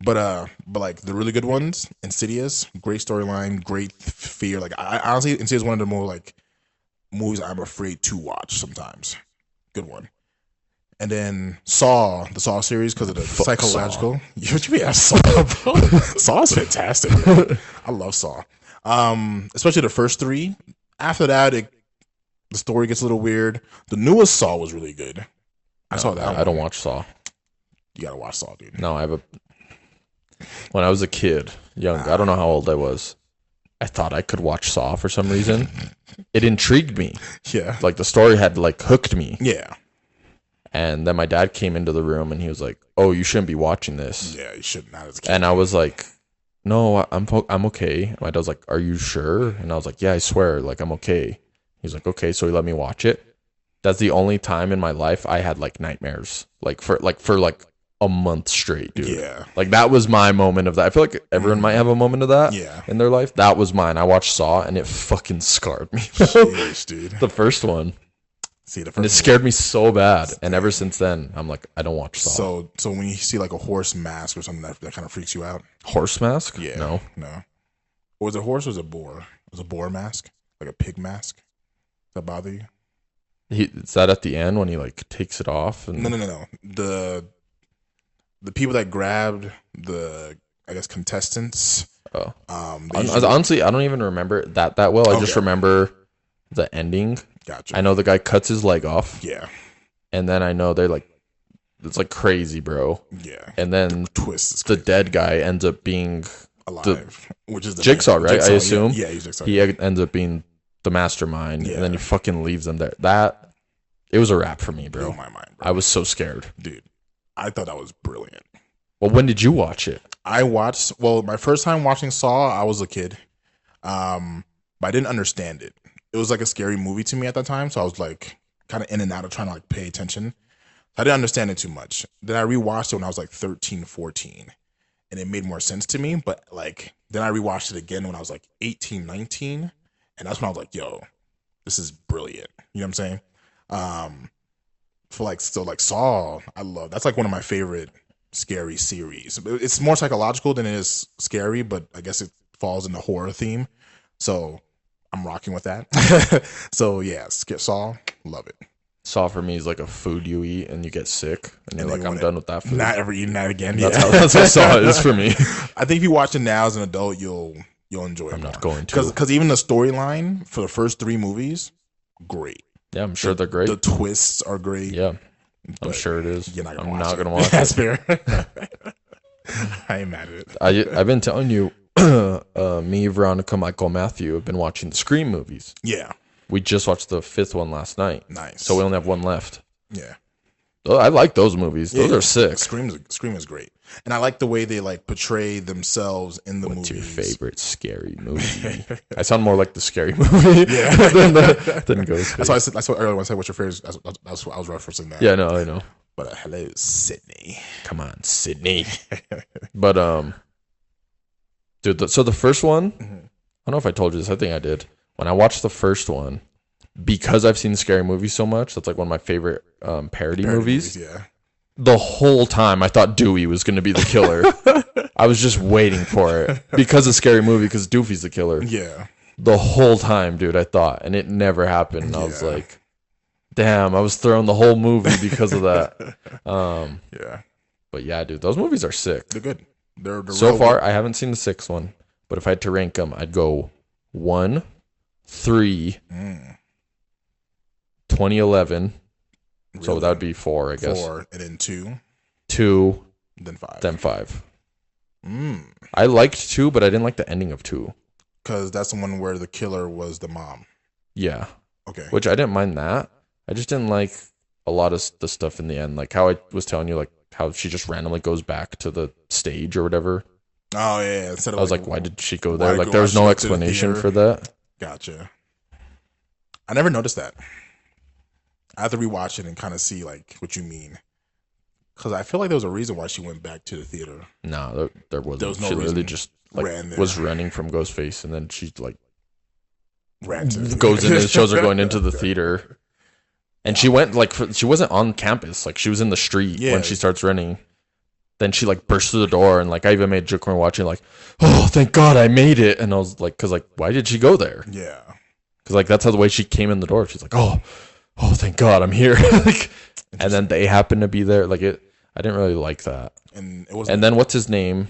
S1: but like the really good ones, Insidious, great storyline, great fear. Like I honestly, Insidious is one of the more like movies I'm afraid to watch sometimes. Good one. And then Saw, the Saw series, because of the psychological. What you mean? Saw, bro? Saw's fantastic. I love Saw, especially the first three. After that, the story gets a little weird. The newest Saw was really good. I saw that.
S2: I don't watch Saw.
S1: You gotta watch Saw, dude.
S2: No, when I was a kid, young, I don't know how old I was. I thought I could watch Saw for some reason. It intrigued me.
S1: Yeah,
S2: like the story had like hooked me.
S1: Yeah.
S2: And then my dad came into the room and he was like, "Oh, you shouldn't be watching this."
S1: Yeah, you should not as a kid.
S2: And I was like, "No, I'm okay." And my dad was like, "Are you sure?" And I was like, "Yeah, I swear, like I'm okay." He's like, "Okay," so he let me watch it. That's the only time in my life I had like nightmares, like for a month straight, dude.
S1: Yeah.
S2: Like that was my moment of that. I feel like everyone might have a moment of that in their life. That was mine. I watched Saw and it fucking scarred me.
S1: Jeez, dude.
S2: The first one.
S1: See,
S2: and it scared me so bad. And ever since then, I'm like, I don't watch Saw.
S1: So when you see like a horse mask or something that kind of freaks you out?
S2: Horse mask?
S1: Yeah.
S2: No.
S1: Or was it a horse or was it a boar? It was a boar mask? Like a pig mask? that bother you?
S2: Is that at the end when he like takes it off? And
S1: No. The people that grabbed I guess contestants.
S2: oh,
S1: They usually,
S2: honestly, I don't even remember that well. I just remember the ending.
S1: gotcha.
S2: I know the guy cuts his leg off.
S1: Yeah.
S2: And then I know they're like, it's like crazy, bro.
S1: Yeah.
S2: And then
S1: The
S2: dead guy ends up being
S1: alive, which is the
S2: Jigsaw, right?
S1: Jigsaw,
S2: I assume.
S1: Yeah, he's Jigsaw.
S2: He ends up being the mastermind,
S1: Yeah.
S2: and then he fucking leaves them there. It was a wrap for me, bro.
S1: Blew my mind, bro.
S2: I was so scared.
S1: Dude, I thought that was brilliant.
S2: Well, when did you watch it?
S1: My first time watching Saw, I was a kid. But I didn't understand it. It was like a scary movie to me at that time, so I was like kind of in and out of trying to like pay attention. I didn't understand it too much. Then I rewatched it when I was like 13, 14, and it made more sense to me. But like then I rewatched it again when I was like 18, 19, and that's when I was like, yo, this is brilliant. You know what I'm saying? For like still like Saw, that's like one of my favorite scary series. It's more psychological than it is scary, but I guess it falls in the horror theme. So I'm rocking with that. So yeah, Saw, love it.
S2: Saw for me is like a food you eat and you get sick, and you're
S1: then
S2: like,
S1: you
S2: I'm done with that food.
S1: Not ever eating that again.
S2: That's how Saw is for me.
S1: I think if you watch it now as an adult, you'll enjoy it.
S2: I'm
S1: more.
S2: not going to.
S1: Because even the storyline for the first 3 movies, great.
S2: Yeah, I'm sure they're great.
S1: The twists are great.
S2: Yeah, I'm
S1: but
S2: sure it is.
S1: You're not gonna
S2: I'm
S1: watch
S2: not
S1: it.
S2: gonna watch
S1: That's
S2: it.
S1: fair. I ain't mad at it.
S2: I've been telling you, me, Veronica, Michael, Matthew have been watching the Scream movies.
S1: Yeah.
S2: We just watched the 5th one last night.
S1: Nice.
S2: So we only have one left.
S1: Yeah.
S2: I like those movies. Those are sick.
S1: Scream is great, and I like the way they like portray themselves in the
S2: What's
S1: movies.
S2: your favorite scary movie? I sound more like the scary movie than Ghostface.
S1: That's why I said. That's what earlier when I said what's your favorite. That's what I was referencing that.
S2: Yeah, no, I know.
S1: But hello, Sydney.
S2: Come on, Sydney. But dude. So the first one, I don't know if I told you this. I think I did. When I watched the first one, because I've seen scary movies so much, that's like one of my favorite parody movies.
S1: Yeah.
S2: The whole time I thought Dewey was going to be the killer. I was just waiting for it because of Scary Movie, because Doofy's the killer.
S1: Yeah.
S2: The whole time, dude, I thought, and it never happened. And I was like, damn, I was throwing the whole movie because of that.
S1: Yeah.
S2: But yeah, dude, those movies are sick.
S1: They're good. They're
S2: So far, I haven't seen the 6th one, but if I had to rank them, I'd go 1, 3, 2011. Really? So that would be 4, I guess.
S1: 4, and then 2.
S2: 2.
S1: Then 5.
S2: Then 5. I liked 2, but I didn't like the ending of 2.
S1: Because that's the one where the killer was the mom.
S2: Yeah.
S1: Okay.
S2: Which I didn't mind that. I just didn't like a lot of the stuff in the end. Like how I was telling you, like how she just randomly goes back to the stage or whatever.
S1: Oh, yeah. Instead of
S2: I was like, why did she go there? Like there was no explanation for that.
S1: Gotcha. I never noticed that. I have to rewatch it and kind of see like what you mean, because I feel like there was a reason why she went back to the theater.
S2: No, there wasn't.
S1: There was no
S2: she literally
S1: reason.
S2: just like was running from Ghostface, and then she like goes in and shows her going into the theater, and she went like she wasn't on campus, like she was in the street when she starts running. Then she like bursts through the door, and like I even made a joke when we were watching, like, oh, thank God I made it, and I was like, because like why did she go there?
S1: Yeah,
S2: because like that's how the way she came in the door. She's like, oh, thank God I'm here. Like, and then they happen to be there. Like it, I didn't really like that.
S1: And it was.
S2: And then what's his name?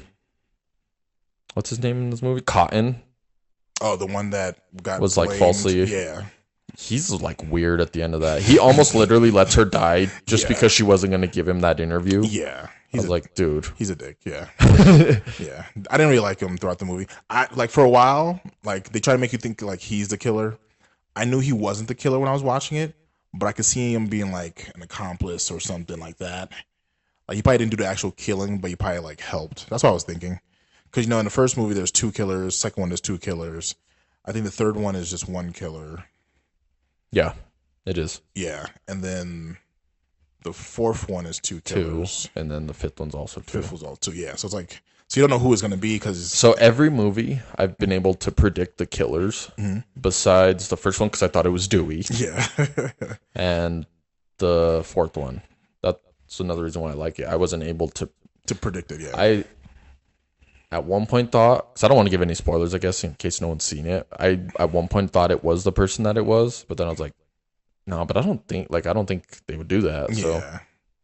S2: What's his name in this movie? Cotton.
S1: Oh, the one that
S2: was like falsely.
S1: Yeah.
S2: He's like weird at the end of that. He almost literally lets her die just because she wasn't going to give him that interview.
S1: Yeah.
S2: I was like, dude.
S1: He's a dick. Yeah. Yeah. I didn't really like him throughout the movie. I like for a while, like they try to make you think like he's the killer. I knew he wasn't the killer when I was watching it, but I could see him being like an accomplice or something like that. Like he probably didn't do the actual killing, but he probably like helped. That's what I was thinking. Because, you know, in the first movie, there's 2 killers. Second one, there's 2 killers. I think the third one is just 1 killer.
S2: Yeah, it is.
S1: Yeah. And then the fourth one is 2 killers.
S2: 2. And then the 5th one's also 2.
S1: 5th was all 2, yeah. So it's like, so you don't know who it's going to be because.
S2: So every movie, I've been able to predict the killers besides the first one because I thought it was Dewey.
S1: Yeah.
S2: And the 4th one. That's another reason why I like it. I wasn't able to
S1: predict it, yeah.
S2: at one point thought, because I don't want to give any spoilers, I guess, in case no one's seen it. I at one point thought it was the person that it was, but then I was like, no, but I don't think they would do that.
S1: Yeah.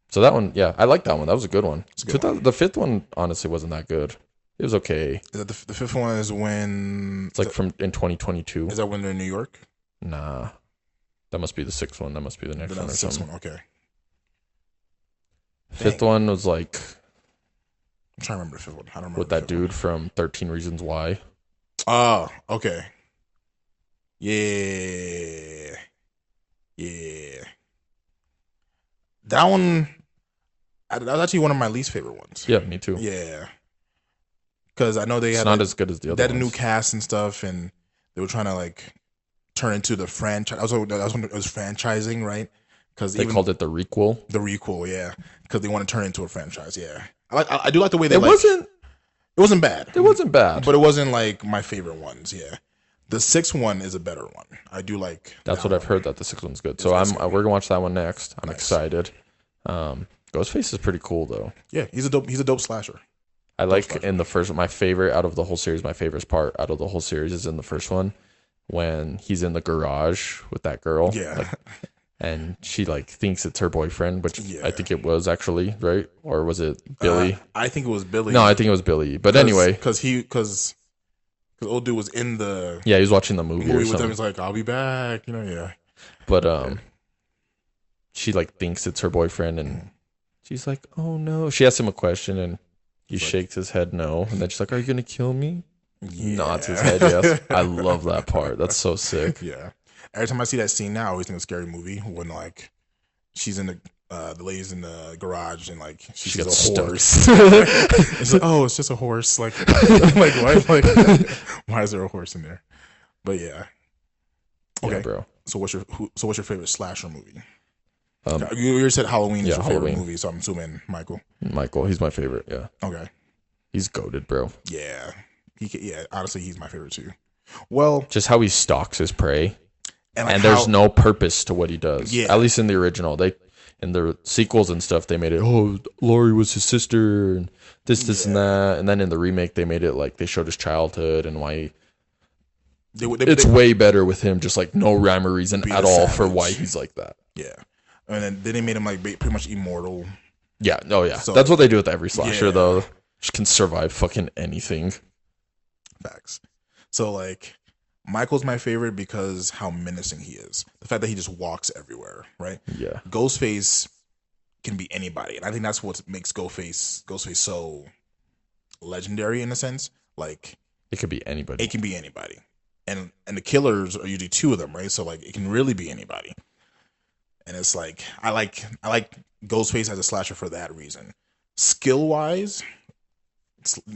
S2: So that one, yeah, I like that one. That was a good one.
S1: It's a good one.
S2: The fifth one honestly wasn't that good. It was okay.
S1: Is that the fifth one is when...
S2: It's like from in 2022.
S1: Is that when they're in New York?
S2: Nah, that must be the sixth one. That must be the next one or
S1: The sixth
S2: something.
S1: one, okay.
S2: Fifth one was like
S1: I'm trying to remember the fifth one. I don't remember
S2: with
S1: the
S2: that
S1: fifth
S2: dude
S1: one.
S2: from 13 Reasons Why.
S1: Oh, okay. Yeah. Yeah. That one, that was actually one of my least favorite ones.
S2: Yeah, me too.
S1: Yeah. Because I know they
S2: It's
S1: had
S2: not
S1: like,
S2: as good as the
S1: they
S2: other
S1: had a new
S2: ones.
S1: cast and stuff, and they were trying to like turn into the franchise. That was when it was franchising, right? Because
S2: They called it the requel.
S1: the requel, yeah. Because they want to turn it into a franchise, yeah. I do like the way they
S2: It wasn't
S1: bad.
S2: It wasn't bad.
S1: But it wasn't like my favorite ones, yeah. The sixth one is a better one. I do like.
S2: That's
S1: that
S2: what I've
S1: one.
S2: heard, that the sixth one's good. So we're gonna watch that one next. I'm
S1: Nice.
S2: excited. Ghostface is pretty cool though.
S1: Yeah, he's a dope slasher.
S2: I like in the first, my favorite out of the whole series, my favorite part out of the whole series is in the first one when he's in the garage with that girl.
S1: Yeah.
S2: Like, and she like thinks it's her boyfriend, which
S1: Yeah.
S2: I think it was actually, right? Or was it Billy?
S1: I think it was Billy.
S2: No, I think it was Billy. But anyway,
S1: because old dude was in the
S2: yeah, he was watching the movie or
S1: movie with them.
S2: something.
S1: He's like, "I'll be back," yeah.
S2: But she like thinks it's her boyfriend, and she's like, "Oh no." She asks him a question, and he shakes his head no, and then she's like, "Are you gonna kill me?"
S1: Yeah.
S2: Nods his head yes. I love that part. That's so sick.
S1: Yeah. Every time I see that scene now, I always think of a scary movie when like she's in the lady's in the garage and like she sees
S2: gets
S1: a
S2: stuck.
S1: horse. And she's like, "Oh, it's just a horse." Like, like why? Like, why is there a horse in there? But yeah. Okay,
S2: Yeah, bro.
S1: So what's your favorite slasher movie?
S2: Um,
S1: You already said Halloween is
S2: yeah,
S1: your favorite
S2: Halloween.
S1: movie, so I'm assuming Michael.
S2: Michael, he's my favorite. Yeah,
S1: Okay.
S2: he's goated, bro.
S1: Yeah. Yeah. Honestly, he's my favorite too. Well,
S2: Just how he stalks his prey,
S1: like
S2: and
S1: how-
S2: there's no purpose to what he does.
S1: Yeah.
S2: At least in the original, in the sequels and stuff, they made it. Oh, Laurie was his sister, and this, and that. And then in the remake, they made it like they showed his childhood and why. It's way better with him, just like no rhyme or reason
S1: Being
S2: at
S1: a
S2: all for
S1: savage.
S2: why he's like that.
S1: Yeah. And then they made him like pretty much immortal.
S2: Yeah, oh yeah,
S1: So-
S2: that's what they do with every slasher
S1: Yeah.
S2: though. Just can survive fucking anything.
S1: Facts. So like Michael's my favorite because how menacing he is. The fact that he just walks everywhere, right?
S2: Yeah,
S1: Ghostface can be anybody, and I think that's what makes Ghostface so legendary in a sense. Like
S2: it could be anybody.
S1: it can be anybody, and the killers are usually two of them, right? So like it can really be anybody. And it's like I like Ghostface as a slasher for that reason. Skill wise,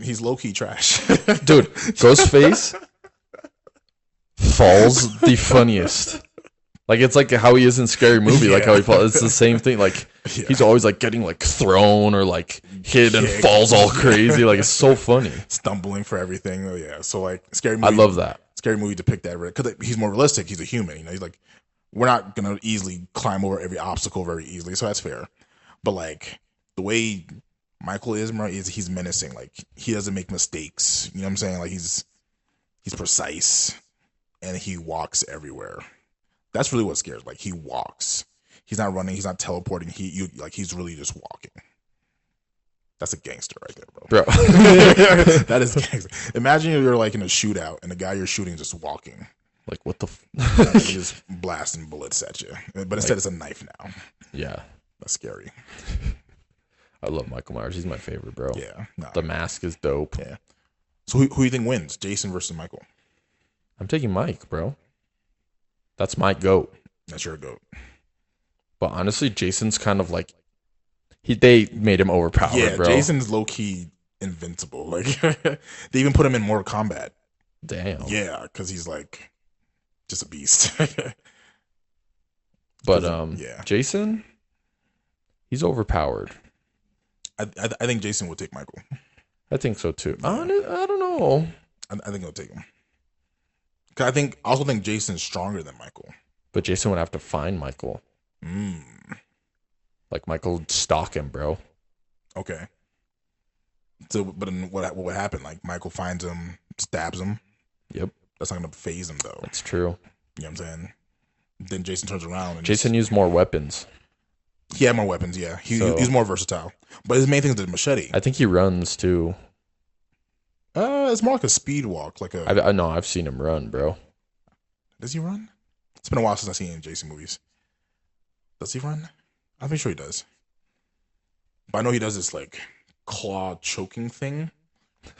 S1: he's low key trash,
S2: Dude, Ghostface falls the funniest. Like it's like how he is in Scary Movie, like how he falls. It's the same thing. Like
S1: Yeah.
S2: he's always like getting like thrown or like hit and
S1: Kicked.
S2: falls all crazy. Like it's so funny.
S1: Stumbling for everything. Oh, yeah. So like scary
S2: I
S1: movie.
S2: love that.
S1: Scary movie depict that because he's more realistic. He's a human. He's like we're not gonna easily climb over every obstacle very easily, so that's fair. But like the way Michael is he's menacing. Like he doesn't make mistakes. You know what I'm saying? Like he's precise and he walks everywhere. That's really what scares. Like he walks. He's not running. He's not teleporting. He's really just walking. That's a gangster right there, bro.
S2: Bro.
S1: That is gangster. Imagine you're like in a shootout and the guy you're shooting is just walking.
S2: Like what the
S1: He's just blasting bullets at you. But instead it's a knife now.
S2: Yeah.
S1: That's scary.
S2: I love Michael Myers. He's my favorite, bro.
S1: Yeah. Nah.
S2: The mask is dope.
S1: Yeah. So who do you think wins? Jason versus Michael?
S2: I'm taking Mike, bro. That's my goat.
S1: That's your goat.
S2: But honestly, Jason's kind of like they made him overpowered,
S1: Yeah,
S2: bro.
S1: Jason's low key invincible. Like they even put him in Mortal Kombat.
S2: Damn.
S1: Yeah, because he's like just a beast.
S2: But
S1: yeah.
S2: Jason, he's overpowered.
S1: I think Jason would take Michael.
S2: I think so too. I don't know.
S1: I think he'll take him. 'Cause I also think Jason's stronger than Michael.
S2: But Jason would have to find Michael. Like Michael would stalk him, bro.
S1: Okay. So, but then what would happen? Like Michael finds him, stabs him.
S2: Yep,
S1: That's not gonna phase him though.
S2: that's true.
S1: You know what I'm saying? Then Jason turns around and
S2: Jason used more weapons.
S1: he had more weapons. Yeah,
S2: So-
S1: he's more versatile. But his main thing is the machete.
S2: I think he runs too.
S1: It's more like a speed walk. Like a
S2: I know I've seen him run, bro.
S1: does he run? It's been a while since I've seen any Jason movies. Does he run? I'm pretty sure he does. But I know he does this like claw choking thing.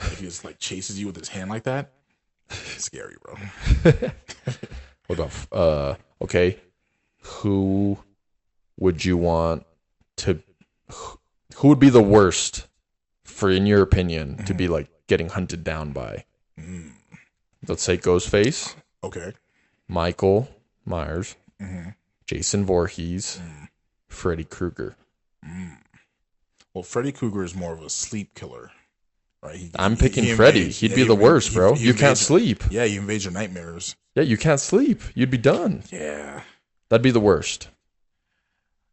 S1: Like he just like chases you with his hand like that. It's scary, bro.
S2: What about okay, who would you want to? Who would be the worst, for in your opinion, to be like getting hunted down by? Let's say Ghostface,
S1: Okay.
S2: Michael Myers, Jason Voorhees, Freddy Krueger.
S1: Well, Freddy Krueger is more of a sleep killer, right?
S2: I'm picking Freddy. He'd be the worst, bro. You can't sleep.
S1: Yeah, he invades your nightmares.
S2: Yeah, you can't sleep. You'd be done.
S1: Yeah.
S2: That'd be the worst.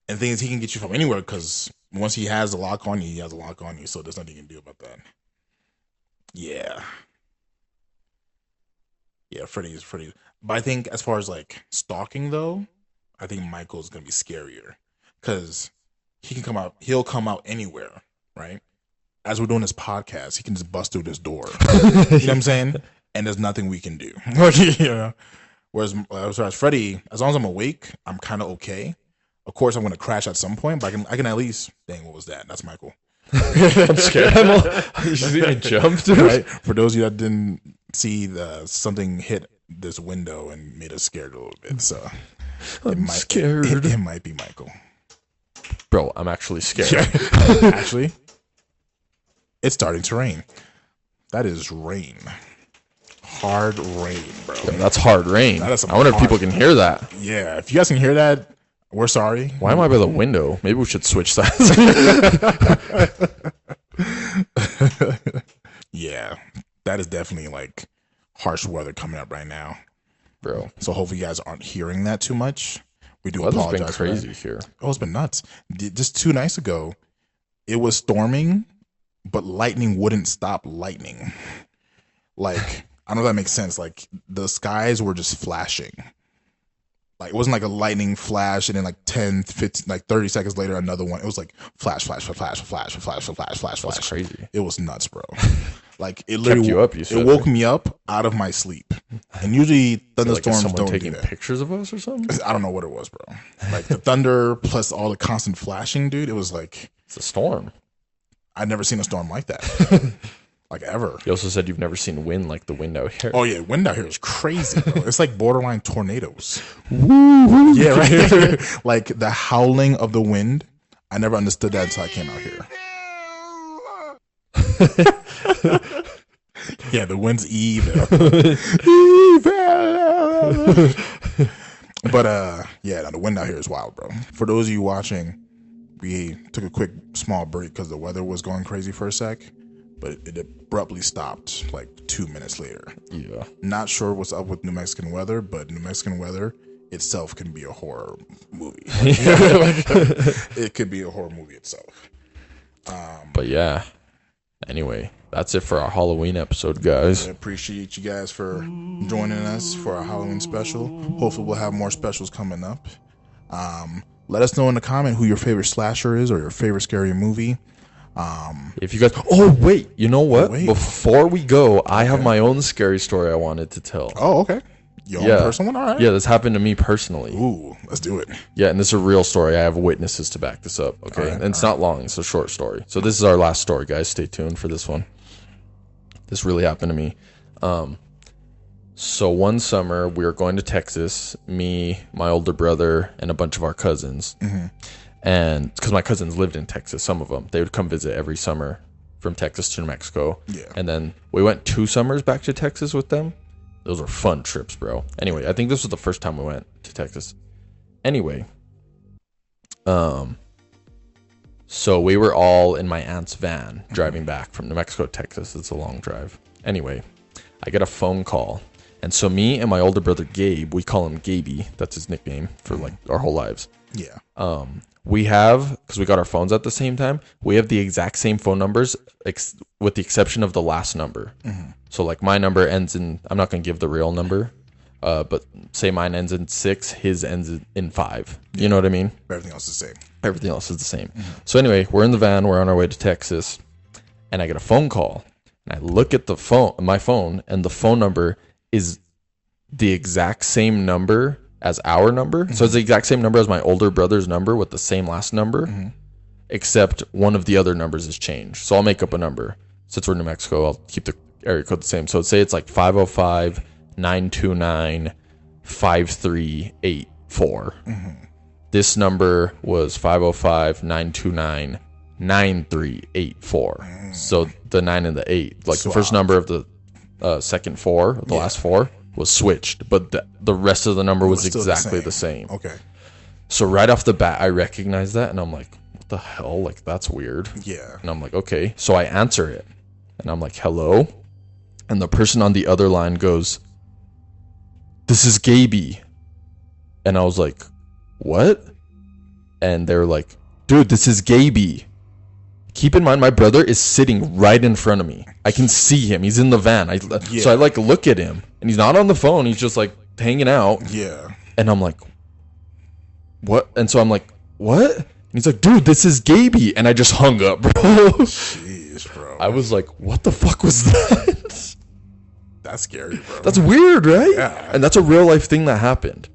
S1: And the thing is, he can get you from anywhere because once he has a lock on you, he has a lock on you. So there's nothing you can do about that. Yeah. Yeah, Freddy is Freddy. But I think as far as like stalking though, I think Michael's gonna be scarier because he'll come out anywhere, right? As we're doing this podcast, he can just bust through this door. You know what I'm saying? And there's nothing we can do. Yeah. Whereas as far as Freddy, as long as I'm awake, I'm kind of okay. Of course, I'm going to crash at some point, but I can at least. Dang, what was that? That's Michael.
S2: I'm scared. You see me jump, dude?
S1: Right? For those of you that didn't see, something hit this window and made us scared a little bit. So
S2: I'm scared.
S1: It might be Michael.
S2: Bro, I'm actually scared.
S1: Actually, it's starting to rain. That is rain. Hard rain, bro.
S2: Yo, that's hard rain.
S1: That is some
S2: I wonder if
S1: hard-
S2: people can hear that.
S1: Yeah, if you guys can hear that, we're sorry.
S2: Why am I by the window? Maybe we should switch sides.
S1: Yeah, that is definitely like harsh weather coming up right now.
S2: Bro,
S1: So hopefully you guys aren't hearing that too much. We do
S2: weather's
S1: apologize
S2: been
S1: for that.
S2: crazy here.
S1: Oh, it's been nuts. Just 2 nights ago, it was storming, but lightning wouldn't stop lightning. Like, I don't know if that makes sense. Like, the skies were just flashing. Like, it wasn't like a lightning flash and then like 10, 15, like 30 seconds later, another one. It was like flash, flash, flash, flash, flash, flash, flash, flash,
S2: That's
S1: flash.
S2: crazy.
S1: It was nuts, bro. Like, it literally
S2: you up, you said,
S1: it woke me up out of my sleep. And usually
S2: Like, is
S1: thunderstorms
S2: someone
S1: don't do
S2: taking
S1: that.
S2: pictures of us or something?
S1: I don't know what it was, bro. Like the thunder plus all the constant flashing, dude. It was like
S2: It's a storm.
S1: I'd never seen a storm like that, like ever.
S2: You also said you've never seen wind like the wind out here.
S1: Oh yeah, wind out here is crazy, bro. It's like borderline tornadoes. Yeah, right. Like the howling of the wind. I never understood that until I came out here. Yeah, the wind's evil. But yeah, no, the wind out here is wild, bro. For those of you watching, we took a quick small break because the weather was going crazy for a sec, but it abruptly stopped like 2 minutes later.
S2: Yeah.
S1: Not sure what's up with New Mexican weather, but New Mexican weather itself can be a horror movie. It could be a horror movie itself.
S2: But yeah. Anyway, that's it for our Halloween episode, guys.
S1: I appreciate you guys for joining us for our Halloween special. Hopefully we'll have more specials coming up. Let us know in the comment who your favorite slasher is or your favorite scary movie.
S2: If you guys, oh wait, you know what?
S1: Wait.
S2: Before we go, I have my own scary story I wanted to tell.
S1: Oh, okay. Your own personal one? All right.
S2: Yeah, this happened to me personally.
S1: Ooh, let's do it.
S2: Yeah, and this is a real story. I have witnesses to back this up. Okay,
S1: All right,
S2: and it's not long. It's a short story. So this is our last story, guys. Stay tuned for this one. This really happened to me. So one summer we were going to Texas. Me, my older brother, and a bunch of our cousins. And because my cousins lived in Texas, some of them, they would come visit every summer from Texas to New Mexico.
S1: Yeah.
S2: And then we went 2 summers back to Texas with them. Those were fun trips, bro. Anyway, I think this was the first time we went to Texas. Anyway, so we were all in my aunt's van driving back from New Mexico to Texas. It's a long drive. Anyway, I get a phone call. And so me and my older brother Gabe, we call him Gaby. That's his nickname for like our whole lives.
S1: Yeah.
S2: We have, because we got our phones at the same time, we have the exact same phone numbers with the exception of the last number. So like my number ends in, I'm not going to give the real number, but say mine ends in 6, his ends in 5. You know what I mean?
S1: Everything else is the same.
S2: Everything else is the same. So anyway, we're in the van, we're on our way to Texas, and I get a phone call. And I look at my phone, and the phone number is the exact same number as our number. So it's the exact same number as my older brother's number with the same last number, except one of the other numbers is changed. So I'll make up a number. Since we're in New Mexico, I'll keep the area code the same. So say it's like 505-929-5384. This number was 505-929-9384. So the 9 and the 8, like the first number of the second 4, the last 4, was switched, but the rest of the number was exactly the same.
S1: Okay.
S2: So right off the bat, I recognize that, and I'm like, what the hell? Like, that's weird.
S1: Yeah.
S2: And I'm like, okay. So I answer it, and I'm like, hello? And the person on the other line goes, this is Gaby. And I was like, what? And they're like, dude, this is Gaby. Keep in mind, my brother is sitting right in front of me. I can see him. He's in the van. So I like look at him, and he's not on the phone. He's just like hanging out.
S1: Yeah.
S2: And I'm like, what? And so I'm like, what? And he's like, dude, this is Gaby. And I just hung up, bro.
S1: Jeez, bro.
S2: I was like, what the fuck was that?
S1: That's scary, bro.
S2: That's weird, right?
S1: Yeah.
S2: And that's a real life thing that happened.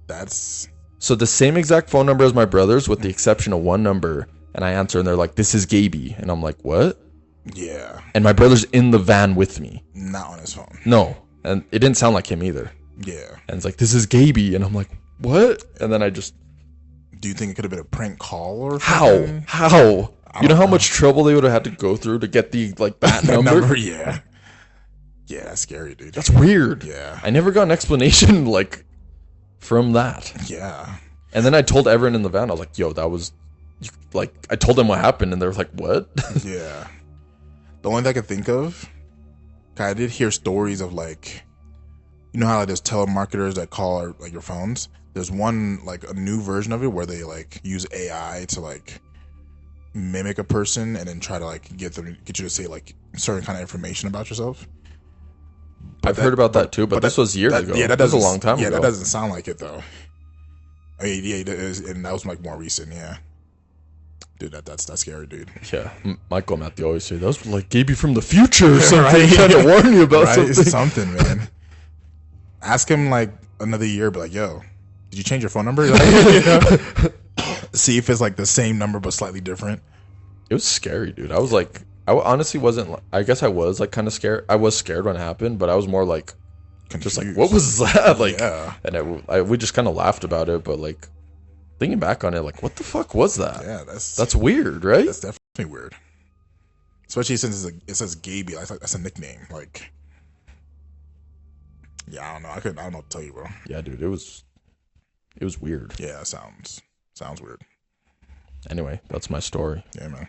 S1: That's...
S2: So the same exact phone number as my brother's with the exception of one number. And I answer, and they're like, this is Gaby. And I'm like, what?
S1: Yeah.
S2: And my brother's in the van with me.
S1: Not on his phone.
S2: No. And it didn't sound like him either.
S1: Yeah.
S2: And it's like, this is Gaby. And I'm like, what? And then I just...
S1: Do you think it could have been a prank call or
S2: How?
S1: something?
S2: How? You know how much trouble they would have had to go through to get the, like, that number?
S1: Yeah. Yeah, that's scary, dude.
S2: That's weird.
S1: Yeah.
S2: I never got an explanation, like, from that.
S1: Yeah.
S2: And then I told everyone in the van, I was like, yo, that was... Like, I told them what happened, and they were like, what?
S1: Yeah. The only thing I could think of, I did hear stories of, like, you know how like, there's telemarketers that call like your phones? There's one, like, a new version of it where they, like, use AI to, like, mimic a person and then try to, like, get you to say, like, certain kind of information about yourself.
S2: I've heard about that too, but this was years ago.
S1: Yeah, that
S2: was a
S1: doesn't
S2: long time ago.
S1: Yeah, that doesn't sound like it, though. I mean, yeah, it is, and that was, like, more recent, yeah. Dude, that's scary, dude.
S2: Yeah, Michael and Matthew always say, that was like Gaby from the future or something. Right? Trying to warn you about
S1: something, man. Ask him, like, another year, be like, yo, did you change your phone number? Like, see if it's, like, the same number but slightly different.
S2: It was scary, dude. I was like, I honestly wasn't, I guess I was, like, kind of scared. I was scared when it happened, but I was more, like,
S1: confused.
S2: Just like, what was that? Like,
S1: yeah.
S2: And we just kind of laughed about it, but, like, thinking back on it, like, what the fuck was that?
S1: Yeah,
S2: that's weird, right?
S1: That's definitely weird. Especially since it says Gaby. That's a nickname. Like, yeah, I don't know. I don't know what to tell you, bro.
S2: Yeah, dude, it was weird.
S1: Yeah, it sounds weird.
S2: Anyway, that's my story.
S1: Yeah, man.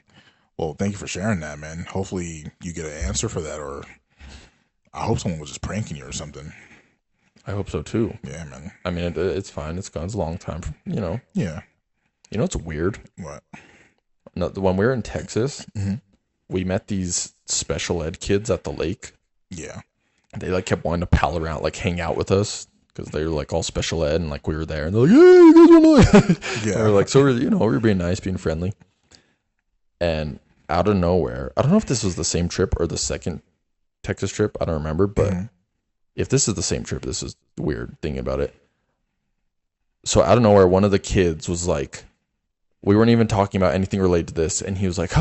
S1: Well, thank you for sharing that, man. Hopefully you get an answer for that, or I hope someone was just pranking you or something.
S2: I hope so too.
S1: Yeah, man.
S2: I mean, it's fine. It's gone. It's a long time.
S1: Yeah.
S2: You know what's weird?
S1: What?
S2: No, when we were in Texas, we met these special ed kids at the lake.
S1: Yeah.
S2: They like kept wanting to pal around, like hang out with us because they were like all special ed and like we were there and they're like, hey, you guys want to? Yeah. And we're like, so we were being nice, being friendly. And out of nowhere, I don't know if this was the same trip or the second Texas trip. I don't remember, but. If this is the same trip, this is weird thinking about it. So out of nowhere, one of the kids was like, we weren't even talking about anything related to this. And he was like,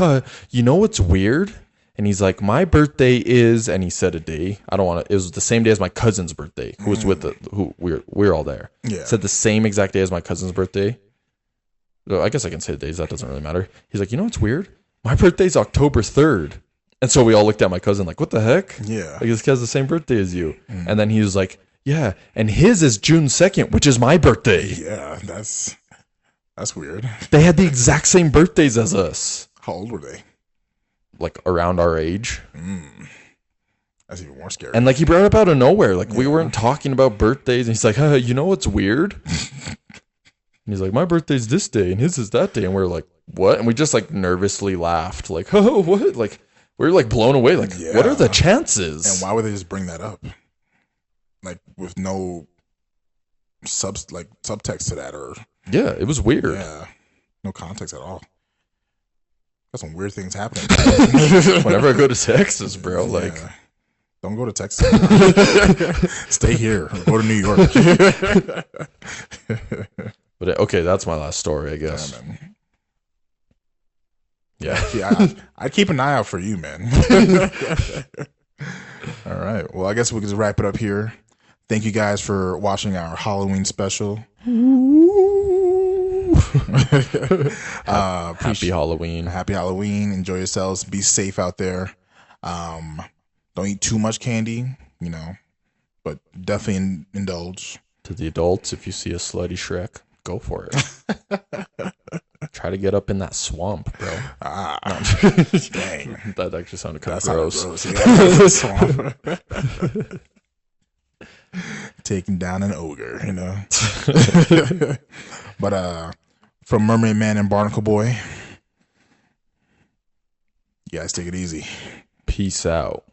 S2: you know what's weird? And he's like, my birthday is, and he said a day. I don't want to, it was the same day as my cousin's birthday, who was who we're all there.
S1: Yeah.
S2: Said the same exact day as my cousin's birthday. So I guess I can say the days. That doesn't really matter. He's like, you know what's weird? My birthday's October 3rd. And so we all looked at my cousin like, what the heck?
S1: Yeah.
S2: Like, this guy has the same birthday as you. And then he was like, yeah, and his is June 2nd, which is my birthday.
S1: Yeah, that's weird.
S2: They had the exact same birthdays as us.
S1: How old were they?
S2: Like, around our age.
S1: That's even more scary.
S2: And, like, he brought it up out of nowhere. Like, we weren't talking about birthdays. And he's like, you know what's weird? And he's like, my birthday's this day and his is that day. And we're like, what? And we just like nervously laughed. Like, oh, what? Like, we were like blown away. Like, what are the chances?
S1: And why would they just bring that up? Like, with no subtext to that, or
S2: yeah, it was weird.
S1: Yeah, no context at all. Got some weird things happening.
S2: Whenever I go to Texas, bro, like,
S1: don't go to Texas. Stay here. Or go to New York.
S2: But okay, that's my last story, I guess.
S1: Yeah. I'd keep an eye out for you, man. All right. Well, I guess we can just wrap it up here. Thank you guys for watching our Halloween special.
S2: Happy Halloween.
S1: Happy Halloween. Enjoy yourselves. Be safe out there. Don't eat too much candy, but definitely indulge.
S2: To the adults, if you see a slutty Shrek, go for it. Try to get up in that swamp, bro.
S1: No. Dang.
S2: That actually sounded kind of gross.
S1: Swamp. Taking down an ogre, But from Mermaid Man and Barnacle Boy, you guys take it easy.
S2: Peace out.